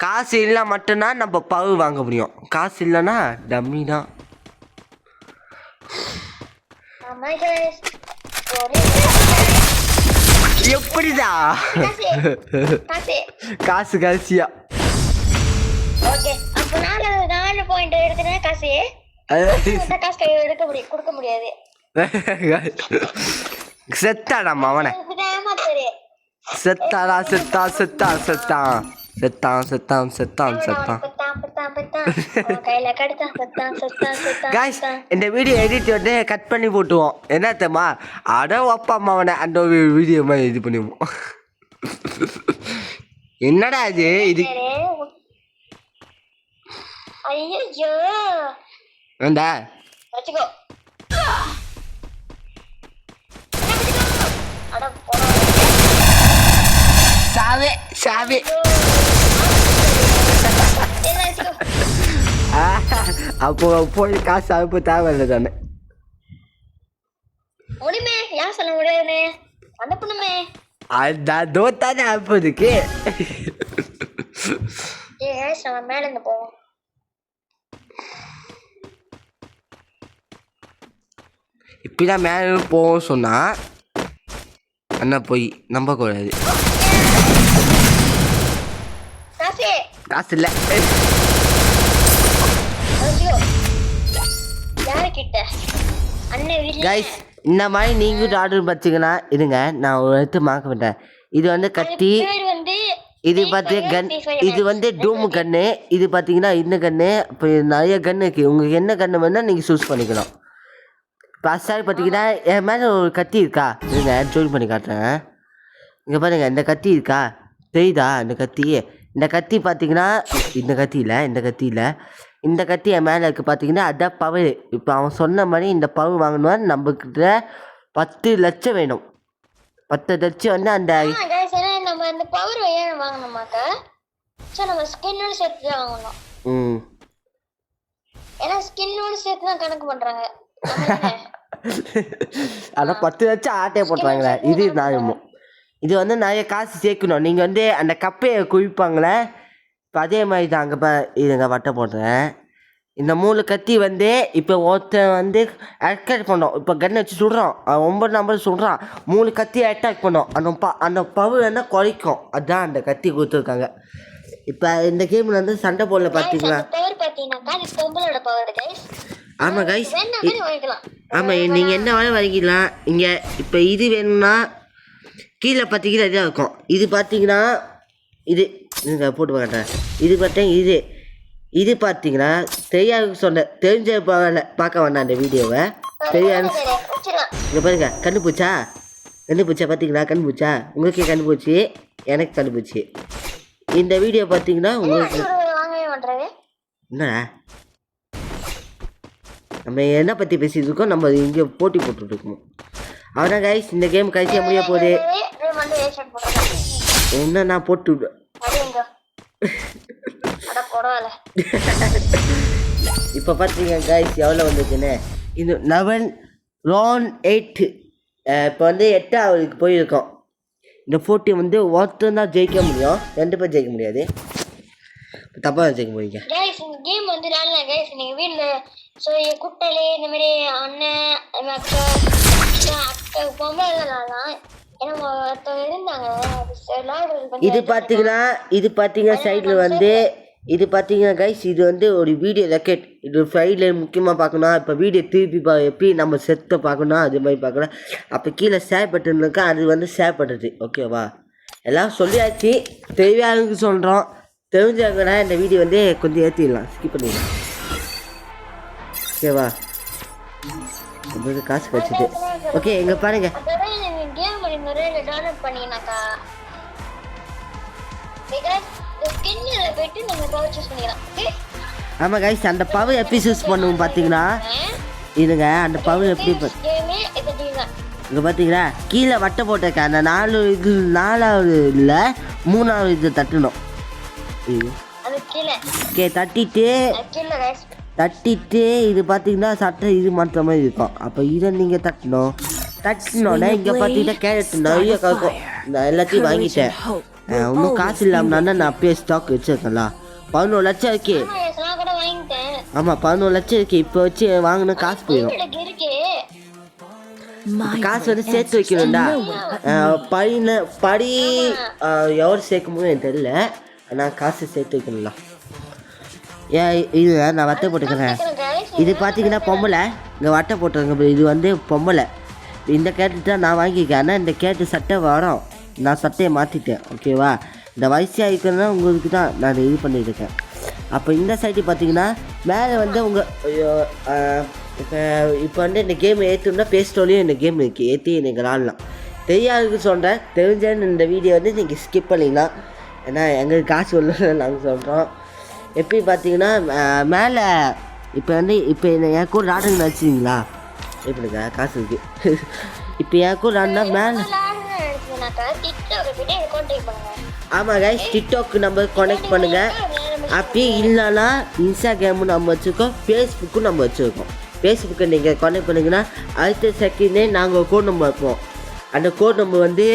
காசு இல்லை மட்டும்தான் நம்ம பவர் வாங்க முடியும். காசு இல்லைன்னா டம்மி தான். எப்படிடா காசு காசு காசியா ஓகே அப்ப 4 பாயிண்ட் எடுத்துனா காசு காசு கை கொடுக்க முடியாது செத்தாடாமா அவனை செத்தாடா செத்தான் गाइस இந்த வீடியோ எடிட் வந்து கட் பண்ணி போட்டுவோம் என்ன தெரியுமா அட அப்பா அம்மா அவனை அந்த வீடியோ மாதிரி இது பண்ணுவோம் என்னடா இது ஐயோ ஏண்டா வச்சுக்கோ அட சாவே அப்போ போய் காசு அனுப்ப தேவையில்லை தானே முடியுமே யார் சொல்ல முடியாது அனுப்பணுமே அதான் தோத்தானே அனுப்புறதுக்கு நம்ம மேல இருந்து போவோம் இப்படிதான் மேலே போவோம் சொன்னா அண்ணா போய் நம்ப கூடாது காசு இல்லை கைஸ் இந்த மாதிரி நீங்களும் ஆர்டர் பார்த்தீங்கன்னா இருங்க நான் ஒரு இடத்து மார்க்க மாட்டேன் இது வந்து கத்தி இது பார்த்து கன் இது வந்து டூமு கன்று இது பார்த்தீங்கன்னா இந்த கன்று இப்போ நிறைய கன்று இருக்குது உங்களுக்கு என்ன கன்று வேணால் நீங்கள் சூஸ் பண்ணிக்கலாம் இப்போ அசாரி பார்த்தீங்கன்னா என் மேலே ஒரு கத்தி இருக்கா இருங்க ஜோயின் பண்ணி காட்டுறேன் இங்கே பாருங்க இந்த கத்தி இருக்கா தெரியுதா இந்த கத்தி பார்த்தீங்கன்னா இந்த கத்தி என் மேலே இருக்குது பார்த்தீங்கன்னா அதான் பவர் இப்போ அவன் சொன்ன மாதிரி இந்த பவர் வாங்கணும்னா நம்மக்கிட்ட 10 லட்சம் வேணும் 10 லட்சம் வந்து அந்த நம்ம அந்த பவர் வாங்கணுமாக்கா நம்ம ஸ்கின்னோட சேர்த்து தான் வாங்கணும் ஏன்னா ஸ்கின்னோட சேர்த்து தான் கணக்கு பண்ணுறாங்க ஆனால் 10 லட்சம் ஆட்டே போட்டுறாங்களே இது நியாயமோ இது வந்து நிறைய காசு சேர்க்கணும் நீங்கள் வந்து அந்த கப்பையை குவிப்பாங்களே இப்போ அதே மாதிரி தான் அங்கே இதுங்க வட்டை போடுறேன் இந்த 3 கத்தி வந்து இப்போ ஒருத்தன் வந்து அட்டாக் பண்ணோம் இப்போ கன் வச்சு சுடுறான் 9 நம்பர் சுடுறான் 3 கத்தி அட்டாக் பண்ணோம் அந்த பவர் என்ன குறைக்கும் அதுதான் அந்த கத்தி கொடுத்துருக்காங்க இப்போ இந்த கேமில் வந்து சண்டை போடல பார்த்தீங்களா ஆமாம் கைஸ் ஆமாம் நீங்கள் என்ன வேலை வாங்கிக்கலாம் இங்கே இப்போ இது வேணும்னா கீழே பார்த்தீங்கன்னா இதாக இருக்கும் இது பார்த்தீங்கன்னா இது நீங்கள் போட்டு பார்க்குறேன் இது பார்த்தீங்க இது பார்த்தீங்கன்னா தெரியாது சொன்ன தெரிஞ்ச பார்க்க வேண்டாம் அந்த வீடியோவை தெரியாது இங்கே பாருங்க கண்டுபிடிச்சா பார்த்தீங்களா கண்டுபிடிச்சா உங்களுக்கு கண்டுபிடிச்சி எனக்கு கண்டுபிடிச்சி இந்த வீடியோ பார்த்தீங்கன்னா உங்களுக்கு என்னடா நம்ம என்ன பற்றி பேசிட்டு இருக்கோம் நம்ம இங்கே போட்டி போட்டுருக்கோம் அவனா கைஸ் இந்த கேம் கடைசியாக முடிய போகுது என்ன நான் போட்டு விடுவேன் இப்போ பார்த்தீங்க கைஸ் எவ்வளோ வந்துருக்குன்னு இது 8 இப்போ வந்து 8வது போயிருக்கோம் இந்த போட்டி வந்து ஒருத்தன் தான் ஜெயிக்க முடியும் 2 பேர் ஜெயிக்க முடியாது தப்பாக ஜெயிக்க முடியுங்க கேம் வந்து நீங்கள் வீட்டில் ஸோ குட்டலே இந்த மாதிரி அண்ணன் அக்கா இது பார்த்தீங்கன்னா சைடில் வந்து இது பார்த்தீங்கன்னா கைஸ் இது வந்து ஒரு வீடியோ ரெக்கார்ட் இது ஃபைலில் முக்கியமாக பார்க்கணும் இப்போ வீடியோ திருப்பி எப்படி நம்ம செத்தை பார்க்கணும் அது மாதிரி பார்க்கணும் அப்போ கீழே ஷேர் பட்டன் இருக்கா அது வந்து ஷேர் பண்ணுறது ஓகேவா எல்லாம் சொல்லியாச்சு தெரியாதுன்னு சொல்கிறோம் தெரிஞ்சாங்கன்னா இந்த வீடியோ வந்து கொஞ்சம் ஏற்றிடலாம் ஸ்கிப் பண்ணிடலாம் ஓகேவா நம்மளுக்கு காசு கிடச்சிது ஓகே இங்கே பாருங்க ஆமாம் கைஸ் அந்த பவர் எப்படி சூஸ் பண்ணுவோம் பார்த்தீங்கன்னா இதுங்க அந்த பவர் எப்படி இங்கே பார்த்தீங்களா கீழே வட்டை போட்டிருக்கேன் அந்த 4வது இல்லை 3வது இது தட்டணும் ஓகே தட்டிட்டு இது பார்த்தீங்கன்னா சட்டை இது மாற்ற மாதிரி இருக்கும் அப்போ இதை நீங்கள் தட்டினோடனே இங்கே பார்த்தீங்கன்னா கேரட் நிறைய காக்கும் நான் எல்லாத்தையும் வாங்கிட்டேன் இன்னும் காசு இல்லாமல் நான் அப்பயே ஸ்டாக் வச்சுருக்கேன்ல 11 லட்சம் இருக்கு ஆமாம் 11 லட்சம் இருக்கு இப்போ வச்சு வாங்கினா காசு போயிடும் காசு வந்து சேர்த்து வைக்கணும்டா. படி எவ்வளோ சேர்க்குமோ எனக்கு தெரியல. நான் காசு சேர்த்து வைக்கணும்டா. ஏன் இது நான் வட்டை போட்டுக்கிறேன். இது பார்த்தீங்கன்னா பொம்பளை, இங்கே வட்டை போட்டுருங்க. இது வந்து பொம்பளை. இந்த கேட்டு தான் நான் வாங்கிக்கிறேன். ஆனால் இந்த கேட்டு சட்டை வரும், நான் சட்டையை மாற்றிட்டேன். ஓகேவா, இந்த வயசாக இருக்கிறதுனா உங்களுக்கு தான் நான் இது பண்ணியிருக்கேன். அப்போ இந்த சைடு பார்த்தீங்கன்னா மேலே வந்து உங்கள் இப்போ வந்து இந்த கேம் ஏற்றோம்னா பேஸ்டோலையும் இந்த கேம் இருக்குது, ஏற்றி நீங்கள் விளாட்லாம். தெரியாதுக்கு சொல்கிறேன், தெரிஞ்சேன்னு இந்த வீடியோ வந்து நீங்கள் ஸ்கிப் பண்ணிக்கலாம். ஏன்னா எங்களுக்கு காசு வரல நாங்கள் சொல்கிறோம். எப்படி பார்த்தீங்கன்னா மேலே இப்போ வந்து இப்போ என் கூட ராடுங்க வச்சுருங்களா, எப்படிங்க காசு இருக்குது. இப்போ என் கூட ராடுனா மேலே ஆமாம் கைஸ், டிக்டாக் நம்ம கனெக்ட் பண்ணுங்கள். அப்படி இல்லைன்னா இன்ஸ்டாகிராமும் நம்ம வச்சுருக்கோம், ஃபேஸ்புக்கும் நம்ம வச்சுருக்கோம். ஃபேஸ்புக்கை நீங்கள் கனெக்ட் பண்ணிங்கன்னா அடுத்த செகண்டே நாங்கள் கோட் நம்பர் வைப்போம். அந்த கோட் நம்பர் வந்து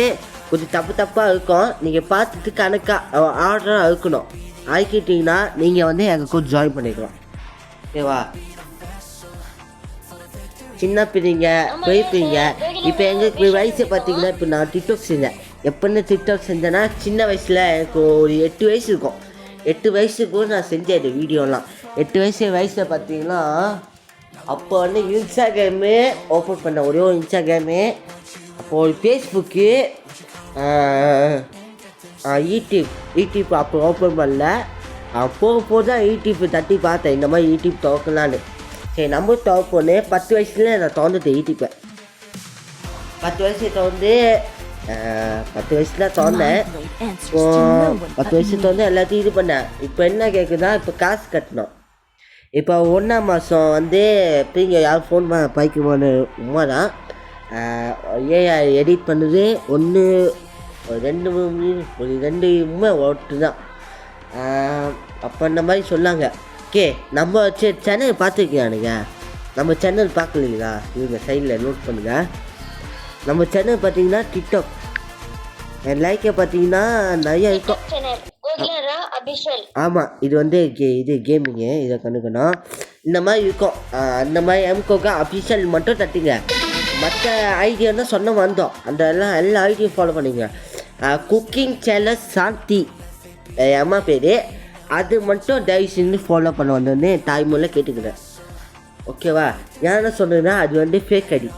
கொஞ்சம் தப்பாக இருக்கும், நீங்கள் பார்த்துட்டு கணக்காக ஆர்டராக இருக்கணும். ஆக்கிட்டிங்கன்னா நீங்கள் வந்து எங்கள் கூட ஜாயின் பண்ணிக்கலாம். ஓகேவா, சின்ன பிள்ளைங்க போய்ப்பீங்க. இப்போ எங்களுக்கு வயசு பார்த்தீங்கன்னா இப்போ நான் டிக்டாக் செஞ்சேன். எப்போன்னு டிக்டாக் செஞ்சேன்னா சின்ன வயசில் எனக்கு ஒரு 8 வயசு இருக்கும். 8 வயசுக்கு நான் செஞ்சேன் இந்த வீடியோலாம். 8 வயசில் பார்த்தீங்கன்னா அப்போ வந்து இன்ஸ்டாகிராமு ஓப்பன் பண்ணேன், ஒரே ஒரு இன்ஸ்டாகிராமு. அப்போது ஒரு ஃபேஸ்புக்கு, யூடியூப் அப்போ ஓப்பன் பண்ணல. போக தான் யூடியூப் தட்டி பார்த்தேன், இந்த மாதிரி யூடியூப் திறக்கலான்னு. சரி நம்ம திறப்போன்னு 10 வயசுல நான் திறந்துட்டேன் யூடியூப்பை. 10 வயசு திறந்து 10 வயசுல திறந்தேன். 10 வயசு திறந்து எல்லாத்தையும் இது பண்ணேன். இப்போ என்ன கேட்குதுன்னா இப்போ காசு கட்டணும். இப்போ 1ஆம் மாதம் வந்து பிள்ளைங்க யாரும் ஃபோன் பைக்குமான்னு உமா தான் ஏஐ எடிட் பண்ணுது. 1 2 உண்மை ஓட்டு தான். அப்போ இந்த மாதிரி சொன்னாங்க. ஓகே, நம்ம சேனல் பார்த்துருக்கீங்க, நம்ம சேனல் பார்க்கலீங்களா, இவங்க சைடில் நோட் பண்ணுங்கள். நம்ம சேனல் பார்த்தீங்கன்னா டிக்டாக் என் லைக்கை பார்த்தீங்கன்னா நிறைய இருக்கும். ஆமாம், இது வந்து இது கேமிங்கு, இதை கண்டுக்கணும். இந்த மாதிரி இருக்கும். அந்த மாதிரி எம்கோக்கா அஃபிஷியல் மட்டும் தட்டிங்க. மற்ற ஐடியான்னு சொன்ன வந்தோம், அந்த எல்லா ஐடியும் ஃபாலோ பண்ணிங்க. குக்கிங் சேனல் சாந்தி அம்மா பேர், அது மட்டும் தயவு செஞ்சு ஃபாலோ பண்ண வந்தோடனே தாய்மொழியில் கேட்டுக்கிறேன். ஓகேவா, ஏன்னா சொன்னேன்னா அது வந்து ஃபேக் ஐடி.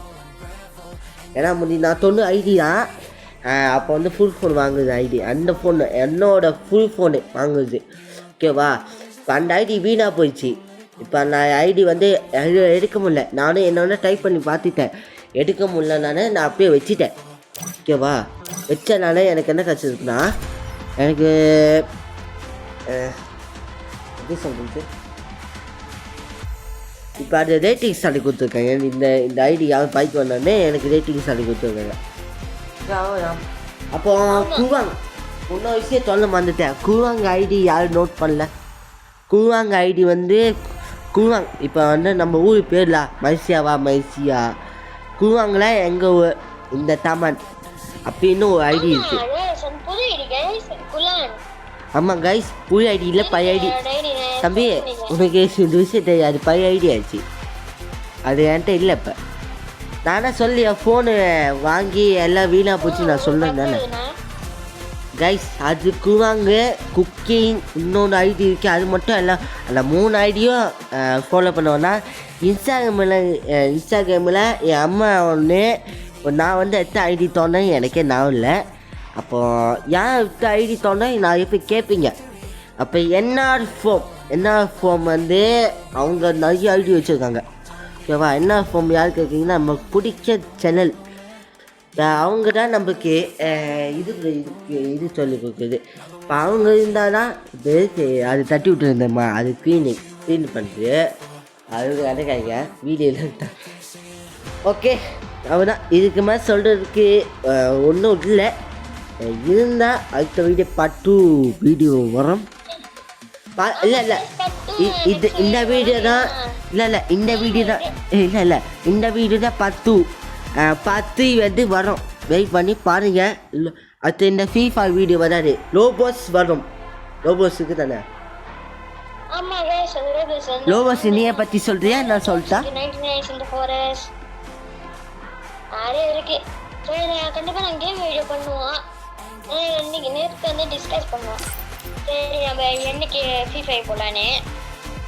ஏன்னா நான் தொண்ணு ஐடி தான். அப்போ வந்து ஃபுல் ஃபோன் வாங்குது ஐடி, அந்த ஃபோனு என்னோடய ஃபுல் ஃபோனு வாங்குது. ஓகேவா, இப்போ அந்த ஐடி வீணாக போயிடுச்சு. இப்போ அந்த ஐடி வந்து எடுக்க முடியல. நானும் என்னென்ன டைப் பண்ணி பார்த்துட்டேன், எடுக்க முடியலனால நான் அப்படியே வச்சுட்டேன். ஓகேவா, வச்சனால எனக்கு என்ன கிடச்சிருக்குன்னா, எனக்கு எப்படி சொல்கிறது, இப்போ அது ரேட்டிங்ஸ் சொல்லி கொடுத்துருக்காங்க. இந்த ஐடி யாரும் பைக் வந்தோடனே எனக்கு ரேட்டிங்ஸ் சொல்லி கொடுத்துருக்காங்க. அப்போ குவாங் இன்னொரு விஷயம் சொல்ல மறந்துட்டேன். குவாங் ஐடி யாரும் நோட் பண்ணல. குவாங் ஐடி வந்து குவாங் இப்போ வந்து நம்ம ஊர் பேர்ல மைசியா குவாங்கில் எங்கள் ஊர் இந்த தமன் அப்படின்னு ஒரு ஐடி இருக்குது. ஆமாம் கைஸ், புது ஐடி இல்லை, பழைய ஐடி. தம்பி உனக்கு இந்த விஷயம் தெரியாது, பழைய ஐடி ஆச்சு, அது என்கிட்ட இல்லை. இப்போ நானே சொல்லி என் ஃபோனு வாங்கி எல்லாம் வீணாக போச்சு நான் சொல்லுறேன் தானே கைஸ். அதுக்கு வாங்க குக்கிங் இன்னொன்று ஐடி இருக்குது, அது மட்டும் எல்லாம் அந்த 3 ஐடியும் ஃபாலோ பண்ணுவேன்னா இன்ஸ்டாகிராமில் என் அம்மா ஒன்று நான் வந்து எத்த ஐடி தோணேன் எனக்கே நான் இல்லை. அப்போது ஏன் எத்த ஐடி தோணேன் நான் எப்போ கேட்பீங்க. அப்போ என்ஆர் ஃபோம் வந்து அவங்க நிறைய ஐடி வச்சுருக்காங்க. ஓகேவா, என்ஆர் ஃபோம் யார் கேட்குறீங்கன்னா நமக்கு பிடிச்ச சேனல், அவங்க தான் நமக்கு இது சொல்லி கொடுக்குது. இப்போ அவங்க இருந்தால் தான் அது தட்டி விட்டுருந்தேம்மா, அது க்ளீன் பண்ணுறது அது கிடைக்காங்க வீடியோவில் தான். ஓகே, அவதான் இதுக்கு மேலே சொல்கிறதுக்கு ஒன்றும் இல்லை. இருந்தால் அடுத்த வீடியோ பார்ட் 2 வீடியோ வரும். இல்லை இந்த வீடியோ தான் இந்த வீடியோ தான் பார்ட் 3 வந்து வரும். வெயிட் பண்ணி பாருங்கள். அடுத்து இந்த FIFA வீடியோ வராது, லோபோஸ் வரும். லோபோஸுக்கு தானே லோபோஸ் நீயை பற்றி சொல்கிறியா நான் சொல்லிட்டா? நிறைய இருக்கு. சரி கண்டிப்பா நான் கேம் வீடியோ பண்ணுவோம். இன்னைக்கு நேற்று வந்து டிஸ்கஸ் பண்ணுவோம். சரி நம்ம என்னைக்கு ஃப்ரீ ஃபயர் போடலான்னு.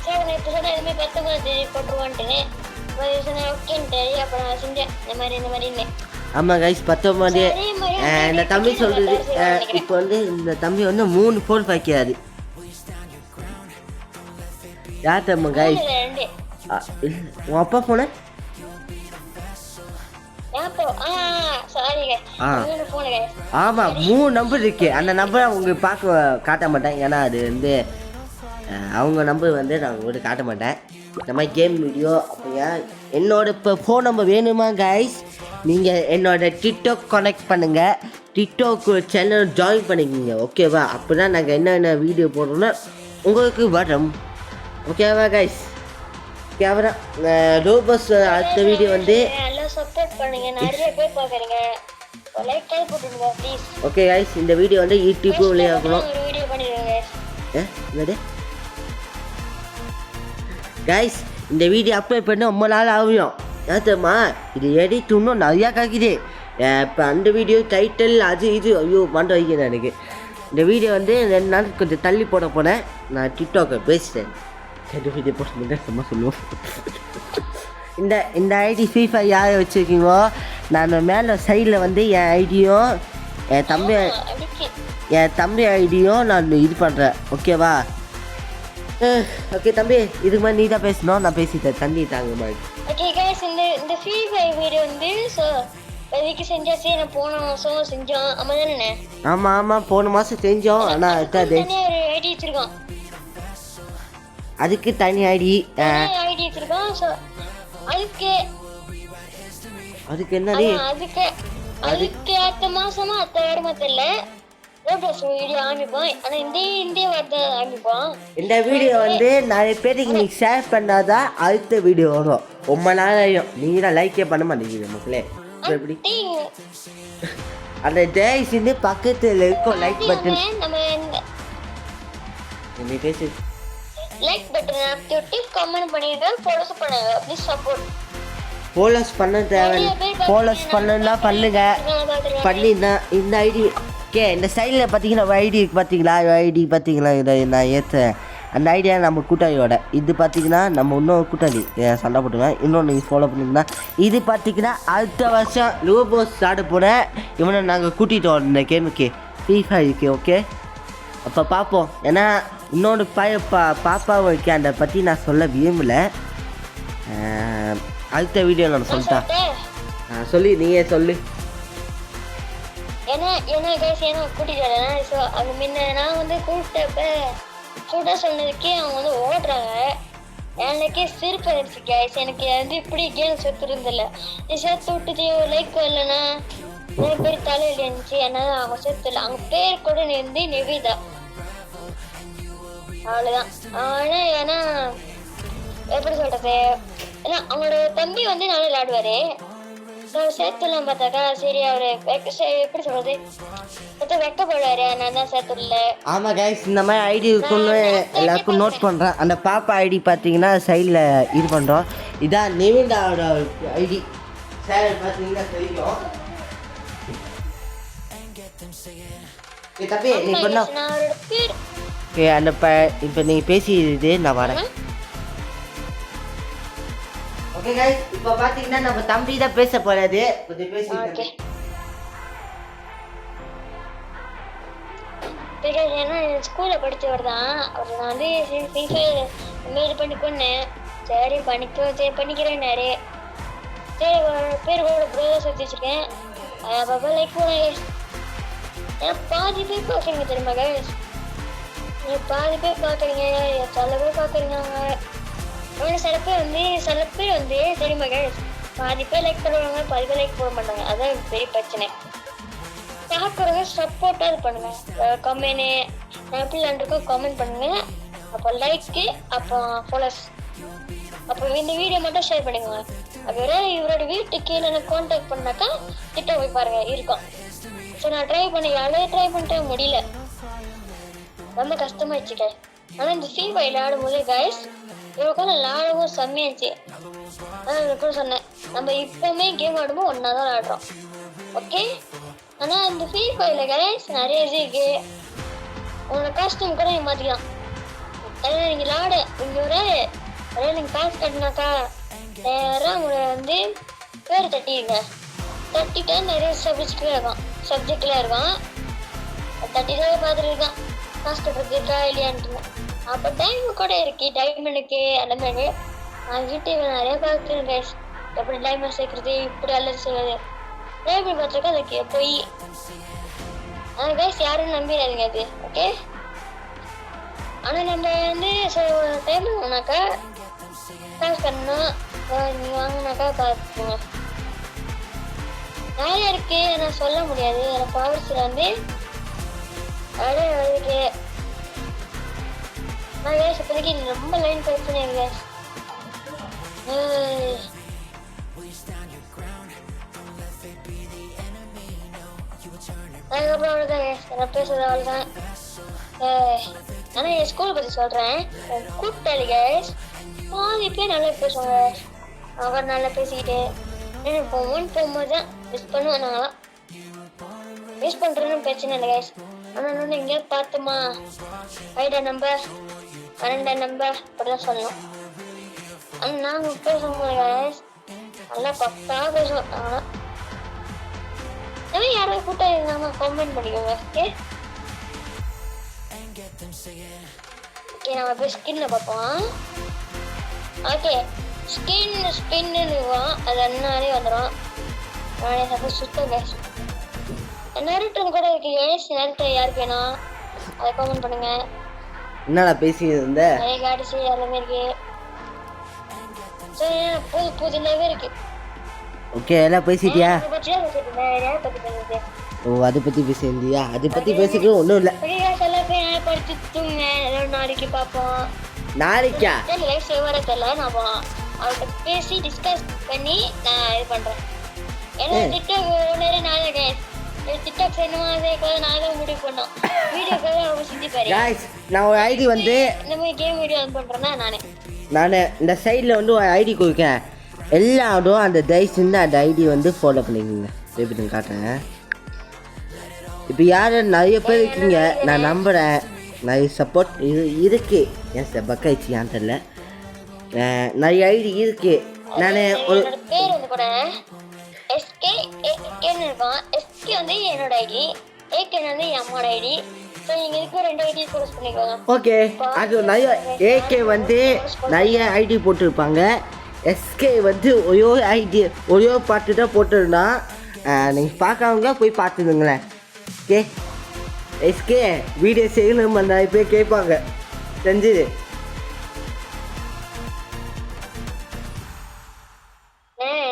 சரி நேற்று சொன்னால் எதுவுமே 19 போட்டுருவான்ட்டு சொன்னேன் ஓகேன்ட்டு. அப்புறம் நான் செஞ்சேன் இந்த மாதிரின்னு. ஆமாம் கைஸ் 19 இந்த தம்பி சொல்கிறது. இப்போ வந்து இந்த தம்பி வந்து 3 ஃபோன் வைக்கிறாரு. யார் தம்பி கைஸ்? உன் அப்பா ஃபோனு? ஆமாம் 3 நம்பர் இருக்கு. அந்த நம்பரை உங்களுக்கு காட்ட மாட்டேன். ஏன்னா அது வந்து அவங்க நம்பர் வந்து நான் உங்களுக்கு காட்ட மாட்டேன். இந்த மாதிரி கேம் வீடியோ அப்படியா என்னோட இப்போ ஃபோன் நம்பர் வேணுமா கைஸ்? நீங்கள் என்னோட டிக்டாக் கனெக்ட் பண்ணுங்கள். டிக்டாக் சேனல் ஜாயின் பண்ணிக்கோங்க ஓகேவா? அப்போ தான் நாங்கள் என்னென்ன வீடியோ போடுறோன்னா உங்களுக்கு வரும் ஓகேவா கைஸ்? கேமரா ரோபோஸ் அடுத்த வீடியோ வந்து சப்போர்ட் பண்ணுங்க. நிறைய பேர் பார்க்குறீங்க. லைக் போட்டுடுங்க ப்ளீஸ். ஓகே கைஸ் இந்த வீடியோ வந்து யூடியூப் வழியாக இருக்கணும். ஒரு வீடியோ பண்ணிடுங்க என்னது கைஸ்? இந்த வீடியோ அப்லோட் பண்ண ரொம்ப நாள் ஆகும். ஏத்தம்மா இது எடிட் இன்னும் நிறையா காக்குது. இப்போ அந்த வீடியோ டைட்டில் அது இது ஐயோ மண்டை வைக்கிறேன் எனக்கு. இந்த வீடியோ வந்து 2 நாள் கொஞ்சம் தள்ளி போட போனேன். நான் டிக்டாக்கை பேசிட்டேன். வீடியோ போட முடியாது சும்மா சொல்லுவோம். இந்த ஐடி ஃப்ரீ ஃபயர் யாரை வச்சுருக்கீங்களோ நான் மேலே சைடில் வந்து என் ஐடியும் என் தம்பி ஐடியும் நான் இது பண்ணுறேன் ஓகேவா? ஓகே தம்பி இதுக்கு மாதிரி நீ தான் பேசணும். நான் பேசிட்டேன் தண்ணி தாங்க மாதிரி. ஓகே கைஸ் இந்த ஃப்ரீ ஃபயர் வீடியோ வந்து எதுக்கு செஞ்சாச்சு? நான் போன மாதம் செஞ்சோம். ஆமாம் தானே? ஆமாம் போன மாதம் செஞ்சோம். ஆனால் ஒரு ஐடி வச்சுருக்கோம். அதுக்கு தனி ஐடி வச்சுருக்கோம். ஸோ அதுக்கு என்னடி? அதுக்கு அடுத்த மாசமா அடுத்த வாரமா தெரியல வீடியோ ஆரம்பிப்போம். ஆனா இந்த வார்த்தை ஆரம்பிப்போம். இந்த வீடியோ வந்து நிறைய பேருக்கு நீ ஷேர் பண்ணாதான் அடுத்த வீடியோ வரும். ரொம்ப நாளையும் நீங்க தான் லைக்கே பண்ண மாட்டேங்கிறீங்க மக்களே. எப்படி அந்த டேஸ் இந்த பக்கத்துல இருக்கும் லைக் பட்டன் நீ பேசு. லைக் பட்டன் அழுத்தி விட்டு கமெண்ட் பண்ணிடுங்க. ஃபாலோஸ் பண்ணுங்க. Please support. ஃபாலோஸ் பண்ண தேவை. ஃபாலோஸ் பண்ணணும்னா பண்ணுங்க. பண்ணினா இந்த ஐடி ஓகே இந்த சைடில் பார்த்தீங்கன்னா ஐடி பார்த்தீங்களா இதை நான் ஏற்றேன். அந்த ஐடியா நம்ம கூட்டாளியோட இது பார்த்தீங்கன்னா நம்ம இன்னொரு கூட்டாளி சண்டை போட்டுவேன். இன்னொன்று நீங்கள் ஃபாலோ பண்ணிங்கன்னா இது பார்த்தீங்கன்னா அடுத்த வருஷம் ரோபோஸ் ஆட போகிறேன். இவனை நாங்கள் கூட்டிகிட்டு வரோம் இந்த கேமுக்கு ஃப்ரீ ஃபயருக்கு ஓகே? அப்போ பார்ப்போம். ஏன்னா இன்னொன்று பாப்பாவை வைக்க அதை பற்றி நான் சொல்ல விரும்பலை. அடுத்த வீடியோ நான் சொல்லிட்டேன். சொல்லி நீயே சொல்லு. ஏன்னா கைஸ் கூட்டிகிட்டு வரேன். ஸோ அது முன்ன நான் வந்து கூப்பிட்டப்ப கூட்ட சொன்னதுக்கே அவங்க வந்து ஓடுறாங்க. எனக்கே சிரிப்பு வந்துருச்சு கைஸ். எனக்கு வந்து இப்படி கேம் சேர்த்துருந்தில்ல. சேர்த்து விட்டுச்சு லைக் வரலன்னா நிறைய பேர் தலையில் இருந்துச்சு. ஏன்னா அவங்க சேர்த்துல அவங்க பேர் கூட வந்து நிவேதா அவ்வளோதான். ஆனால் ஏன்னா எப்படி சொல்றது, ஏன்னா அவங்களோட தம்பி வந்து நல்லா விளையாடுவாரு. சேர்த்துலாம் பார்த்தாக்கா சரி அவரு எப்படி சொல்றது வெக்கப்படுவாரு. நான் தான் சேர்த்துல. ஆமாம் கைஸ் இந்த மாதிரி ஐடி இருக்குன்னு எல்லாருக்கும் நோட் பண்ணுறேன். அந்த பாப்பா ஐடி பார்த்தீங்கன்னா சைடில் இது பண்ணுறோம். இதான் நிவேதாவோட ஐடி சார் பார்த்தீங்கன்னா தெரியும். தம்பி நீ பண்ண ஓகே அந்த இப்போ நீங்கள் பேசிடுது நான் வரேன். ஓகே கைஸ் இப்போ பார்த்தீங்கன்னா நம்ம தம்பி தான் பேச போகிறது. கொஞ்சம் பேசி ஏன்னா ஸ்கூல்ல படிச்சவர் தான் அவர். நான் வந்து இது பண்ணி கொண்டேன். சரி பண்ணிக்கிறேன்னாரு. சரி பேர் கூட ப்ரோஸ் வச்சு வச்சிருக்கேன். பாப்பா லைக் போனேன். ஏன்னா பாதி பேர் பார்க்குறீங்க தெரியுமா கைஸ்? பாதி பேர் பார்க்குறீங்க சில பேர் பார்க்குறீங்க. அவங்க சில பேர் வந்து தெரியுமா கைஸ் பாதி பேர் லைக் பண்ணுவாங்க பாதி பேர் லைக் போட மாட்டாங்க. அதான் பெரிய பிரச்சனை. பார்க்குறவங்க சப்போர்ட்டாக பண்ணுங்க. கமெண்ட் நான் எப்படி இருக்கோம் கமெண்ட் பண்ணுங்க. அப்போ லைக்கு அப்போ ஃபாலோஸ் அப்போ இந்த வீடியோ மட்டும் ஷேர் பண்ணிக்கோங்க. அப்போ இவரோட வீட்டு கீழே எனக்கு கான்டாக்ட் பண்ணாக்கா கிட்ட போய் பாருங்க இருக்கும். சரி நான் ட்ரை பண்ணிட்டேன் முடியல. ரொம்ப கஷ்டமாயிடுச்சு. ஆனால் இந்த ஃப்ரீ ஃபயர் விளையாடும் போது கைஸ் இவ்வளோ விளையாடவும் செம்மையாச்சு. அதான் கூட சொன்னேன் நம்ம இப்பவுமே கேம் ஆடும்போது ஒன்னா தான் ஆடுறோம். ஓகே, ஆனா இந்த ஃப்ரீ ஃபயர்ல கைஸ் நிறைய இது இருக்கு. உங்களோட காஸ்டியூம் கூட நீங்க மாத்திக்கலாம். அதாவது நீங்க விளாட இங்க அதாவது நீங்க காசு கட்டினாக்கா நேரம் உங்களை வந்து பேர் தட்டிடுங்க. தட்டிட்டா நிறைய சப்ஜெக்ட்ல இருக்கும். தட்டிட்டே பார்த்துட்டு இருக்கான் காசு கட்டுறதுக்கா இல்லையான்ட்டு. அப்போ டைம் கூட இருக்கு, டைமண்டுக்கு அந்த மாதிரி நான் யூடியூப்ல நிறைய பார்க்குறேன் கைஸ். எப்படி டைமண்ட் சேர்க்கறது, இப்படி அல்லது செய்வது டைமண்ட் பார்த்துருக்கேன். அதுக்கு போய் ஆனால் கைஸ் யாரும் நம்பிடாதீங்க அது. ஓகே, ஆனால் நம்ம வந்து டைம் வாங்கினாக்கா காசு பண்ணணும். நீங்கள் வாங்கினாக்கா பார்த்துக்கோங்க. நிறைய இருக்கு, நான் சொல்ல முடியாது. எனக்கு பவர்ஸில் வந்து அப்படியே இருக்கு. நான் கேஸ் இப்போதைக்கு ரொம்ப லைன் பிரச்சனை கேஸ். அதுக்கப்புறம் அவ்வளோதான் கேஸ், நான் பேசுறது அவ்வளோதான். ஆனால் என் ஸ்கூல் பற்றி சொல்கிறேன். கூப்பிட்டாரு கேஸ் பாதி பேர் நல்லா பேசுவாங்க. அவர் நல்லா பேசிக்கிட்டு எனக்கு போகும்போது தான் மிஸ் பண்ணுவேன். நாங்களாம் மிஸ் பண்ணுறதுன்னு பிரச்சனை இல்லை கேஸ். ஆனால் இன்னொன்று எங்கேயாவது பார்த்துமா 5 நம்பர் 12 நம்பர் அப்படிதான் சொல்லணும். ஆனால் நாங்கள் பேசும்போது கேஸ் நல்லா பக்காவாக பேசுவோம். நாங்களாம் யாராவது கூட்டம் இருந்தாமல் கமெண்ட் பண்ணிக்கோங்க. ஓகே ஓகே, நம்ம போய் ஸ்கின்ல பார்ப்போம். ஓகே, ஸ்பின்னு இருக்கும், அது அண்ணாலே வந்துடும். நானே சப்போஸ் சுத்தம் கேஸ் நருட்டன் கூட இருக்கு கேஸ். நருட்டன் யாருக்கு வேணும் அதை கமெண்ட் பண்ணுங்க. என்னடா பேசிட்டு இருந்த? நிறைய காடிச்சு எல்லாமே இருக்கு. புதுனாவே இருக்கு. ஓகே, எல்லாம் பேசிட்டியா? பத்தி ஓ, அதை பற்றி பேசியிருந்தியா? அதை பற்றி பேசிக்க ஒன்றும் இல்லை. படிச்சு தூங்க. நாளைக்கு பார்ப்போம். நாளைக்கா? லைஃப் சேவரா தெரியல. நான் அவர்கிட்ட பேசி டிஸ்கஸ் பண்ணி நான் இது பண்றேன். ஏன்னா டிக்டாக் ஒன்று நாளை கேஸ் டிக்டாக் செய்யணுமா அதே நான் தான் முடிவு பண்ணோம். வீடியோக்காக அவங்க செஞ்சுப்பாரு. நான் ஒரு ஐடி வந்து இந்த மாதிரி கேம் வீடியோ பண்ணுறேன்னா நான் இந்த சைடில் வந்து ஒரு ஐடி கொடுக்கேன். எல்லாரும் அந்த தயவுசெய்து அந்த ஐடி வந்து ஃபாலோ பண்ணிக்கோங்க. எப்படி காட்டுறேன். இப்போ யாரும் நிறைய பேர் இருக்கீங்க, நான் நம்புகிறேன். நிறைய சப்போர்ட் இருக்கு. என் பக்காய்ச்சி ஏன் தெரில, நிறைய ஐடி இருக்கு. நான் ஒரு பேர் வந்து கூட எஸ்கே ஏகேன்னு இருக்கும். எஸ்கே வந்து என்னோட ஐடி, ஏகே வந்து என் அம்மாவோட ஐடி. ஸோ நீங்கள் இதுக்கு 2 ஐடி யூஸ் பண்ணிக்கோங்க. ஓகே, அது நிறைய ஏகே வந்து நிறைய ஐடி போட்டிருப்பாங்க. எஸ்கே வந்து ஒரே பாட்டு தான் போட்டுருந்தா. நீங்கள் பார்க்காமங்க போய் பார்த்துதுங்களேன். ஓகே, எஸ்கே வீடியோ செய்யணும் நிறைய பேர் கேட்பாங்க, செஞ்சுது.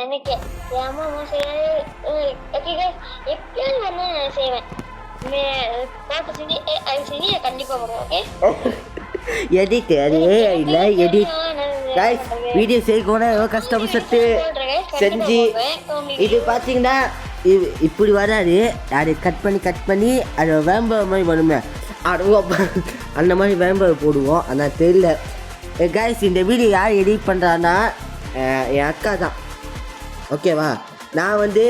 எனக்கு என் அம்மா எப்பயாவது வரணும் நான் செய்வேன். பாட்டு செஞ்சு அது செஞ்சு நான் கண்டிப்பாக பண்ணுவேன். ஓகே, எடிட் அது இல்லை எடிட் கைஸ். வீடியோ செய்யக்கூட எவ்வளோ கஷ்டப்பட்டு செஞ்சு இது பார்த்தீங்கன்னா இப்படி வராது. அது கட் பண்ணி அது வேம்பர் மாதிரி வருமே, அந்த மாதிரி வேம்பர் போடுவோம். ஆனால் தெரியல கைஸ். இந்த வீடியோ யார் எடிட் பண்ணுறான்னா என் அக்கா தான். ஓகேவா, நான் வந்து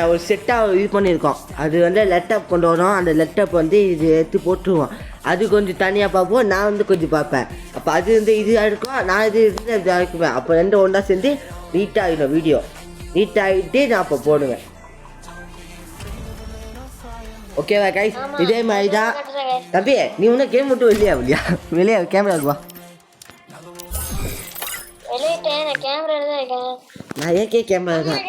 ஒரு செட்டாக இது பண்ணியிருக்கோம். அது வந்து லேப்டாப் கொண்டு வரோம். அந்த லேப்டாப் வந்து இது எடுத்து போட்டுருவோம். அது கொஞ்சம் தனியாக பார்ப்போம், நான் வந்து கொஞ்சம் பார்ப்பேன். அப்போ அது வந்து இதாக இருக்கும், நான் இது இதாக இருக்குவேன். அப்போ 2 ஒன்றா சேர்ந்து நீட்டாகிடும். வீடியோ நீட்டாகிட்டு நான் அப்போ போடுவேன். ஓகேவா கைஸ், இதே மாதிரி தான். தம்பி நீ ஒன்றும் கேம் மட்டும் வெளியே கேமராக்கு வா. நான் ஏகே கேமரா தான்.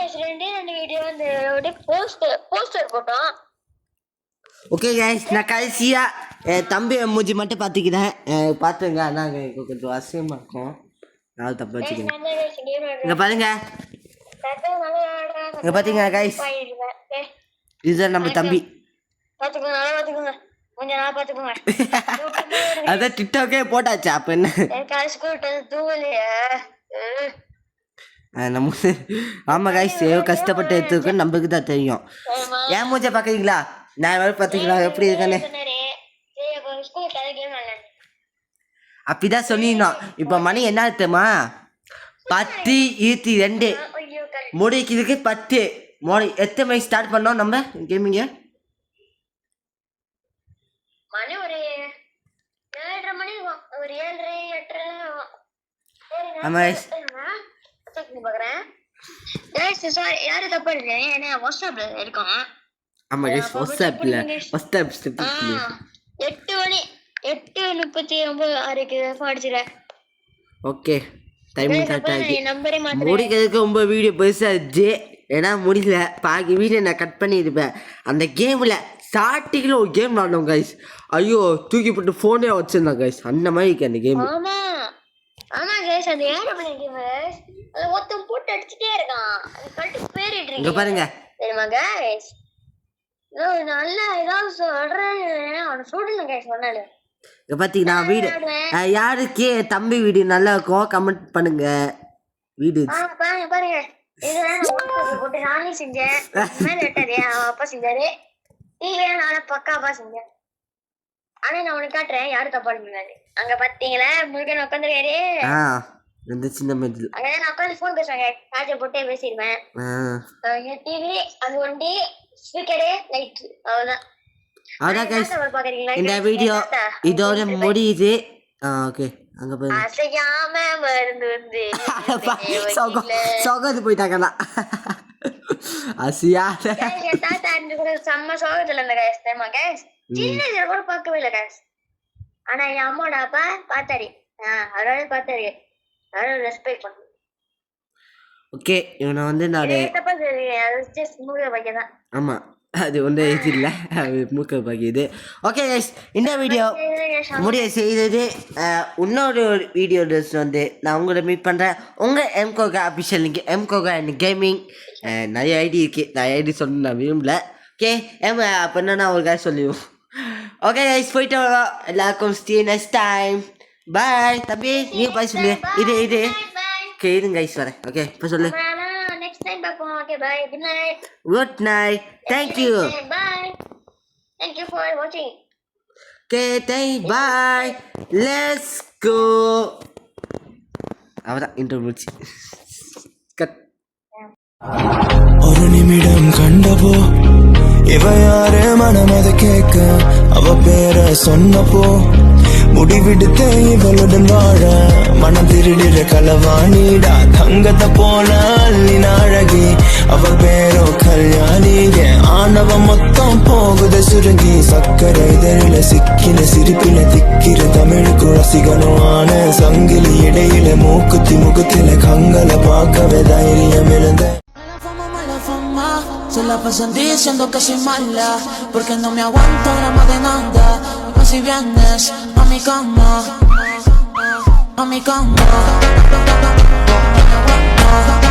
ஓகே கைஸ், நான் கடைசியாக தம்பி மூஞ்சி மட்டும் பார்த்துக்கிறேன். பார்த்துங்க, நாங்கள் கொஞ்சம் அசிங்கமாக இருக்கும். நான் தப்பு வச்சுக்கிறேன். இங்கே பாருங்க, இங்கே பார்த்தீங்க கைஸ், இதுதான் நம்ம தம்பி. அதான் டிக்டாக்கே போட்டாச்சு. அப்போ என்ன நம்ம ஆமாம் கைஸ், கஷ்டப்பட்டு எடுத்துருக்கோன்னு நம்மளுக்கு தான் தெரியும். ஏன் மூஞ்ச பார்க்குறீங்களா? நான் வேறு பார்த்தீங்களா எப்படி இருக்கேன்னு? அப்படிதான் சொல்லிடணும். இப்போ மணி என்ன தெரியுமா? 10:22. முடிக்கிறதுக்கு 10 மார்னிங். எத்தனை மணிக்கு ஸ்டார்ட் பண்ணோம் நம்ம கேமிங்க? மணி ஒரு 7:30 மணி ஒரு 7:30 8:30. ஆமா பாக்குறேன். யாரு தப்பா இருக்கு? ஏன்னா வாட்ஸ்அப்ல இருக்கோம். ஆமா கைஸ் வாட்ஸ்அப்ல 8 மணி 8:39 அடிச்சிடுறேன். ஓகே டைம் ஸ்டார்ட் ஆகி முடிக்கிறதுக்கு ரொம்ப வீடியோ பெருசாகிடுச்சு. ஏன்னா முடியல, பாக்கி வீடியோ நான் கட் பண்ணியிருப்பேன். அந்த கேமில் ஸ்டார்டிங்கில் ஒரு கேம் விளாடணும் கைஸ். ஐயோ தூக்கி போட்டு ஃபோனே வச்சிருந்தேன் கைஸ். அந்த மாதிரி இருக்கு அந்த கேம். ஆமா கைஸ் அந்த ஏரோப்ளேன் கேம் அது ஒருத்தன் போட்டு அடிச்சிட்டே இருக்கான். அது கரெக்ட் பேரிட்டு இருக்கு. இங்க பாருங்க தெரியுமா கைஸ்? நல்லா ஏதாவது சொல்றேன் அவனை சொல்லுங்க கைஸ் சொன்னால. இங்க பாத்தீங்கன்னா வீடு யாருக்கு தம்பி வீடியோ நல்லா இருக்கும் கமெண்ட் பண்ணுங்க. வீடு பாருங்க பாருங்க இது போட்டு நானே செஞ்சேன். மேல வெட்டாதே அவன் அப்பா செஞ்சாரு. நானும் பக்காப்பா செஞ்சேன். ஆனா நான் உனக்கு காட்டுறேன் யாரு தப்பா இருந்தாரு. அங்க பாத்தீங்களா முருகன் உட்காந்துருக்காரு. இந்த சின்ன மெட்டில் அங்கதான் நான் உட்காந்து போன் பேசுவாங்க. சார்ஜர் போட்டே பேசிடுவேன். டிவி அது ஒண்டி ஸ்பீக்கரு லைட் அவ்வளவுதான். அதான் கைஸ் இந்த வீடியோ இதோட முடியுது. ஓகே அங்க போய் அசையாம மருந்து வந்து சொகது போயிட்டாங்கண்ணா. அசியாத தாத்தா கூட செம்ம சோகத்துல இருந்த கைஸ். தெரியுமா கைஸ்? சின்ன கூட பார்க்கவே இல்லை கைஸ். ஆனா என் அம்மாவோட அப்பா பார்த்தாரு. அதோட பார்த்தாரு. அதோட ரெஸ்பெக்ட் பண்ணு. ஓகே இவனை வந்து நான் தப்பா மூக்க பையதான். ஆமா அது ஒன்றும் இது இல்லை, அது மூக்க பாக்கியது. ஓகே கைஸ் இந்த வீடியோ முடிய செய்தது. இன்னொரு வீடியோ வந்து நான் உங்களை மீட் பண்ணுறேன். உங்கள் எம்கோகா அஃபிஷியல் லிங்க் எம்கோகா கேமிங் நிறைய ஐடி இருக்குது. நிறைய ஐடி சொல்ல நான் விரும்பல. ஓகே அப்போ என்ன ஒரு காய் சொல்லிடுவோம். ஓகே கைஸ் போயிட்டு வரோம். எல்லாருக்கும் see you next time. பாய் தம்பி நீ பாய் சொல்லு. இது ஓகே இருங்க கைஸ் வரேன். ஓகே இப்போ சொல்லு. Okay, bye. Good night. Good night. Thank you. Bye. Thank you for watching. Okay, bye. Let's go. அவதான் இன்டர்வியூ கட். ஒரு நிமிடம் கண்டபோ இவ யாரு மனமத கேட்க அவ பேர சொன்னப்போ முடிவெடுத்து இவளுடன் வாழ மனம் திருடிற களவாணிடா தங்கத்தை போல அள்ளின அழகி அவ பேரோ கல்யாணிக ஆணவ மொத்தம் போகுத சுருங்கி சக்கரை இதழில சிக்கின சிரிப்பில திக்கிற தமிழுக்கு ரசிகனுமான சங்கிலி இடையில மூக்குத்தி முகத்தில கங்களை பார்க்கவே தைரியம் இருந்த. Se la pasan diciendo que soy mala porque no me aguanto grama de nada. Y si vienes a mi cama, a mi cama, no me aguanto.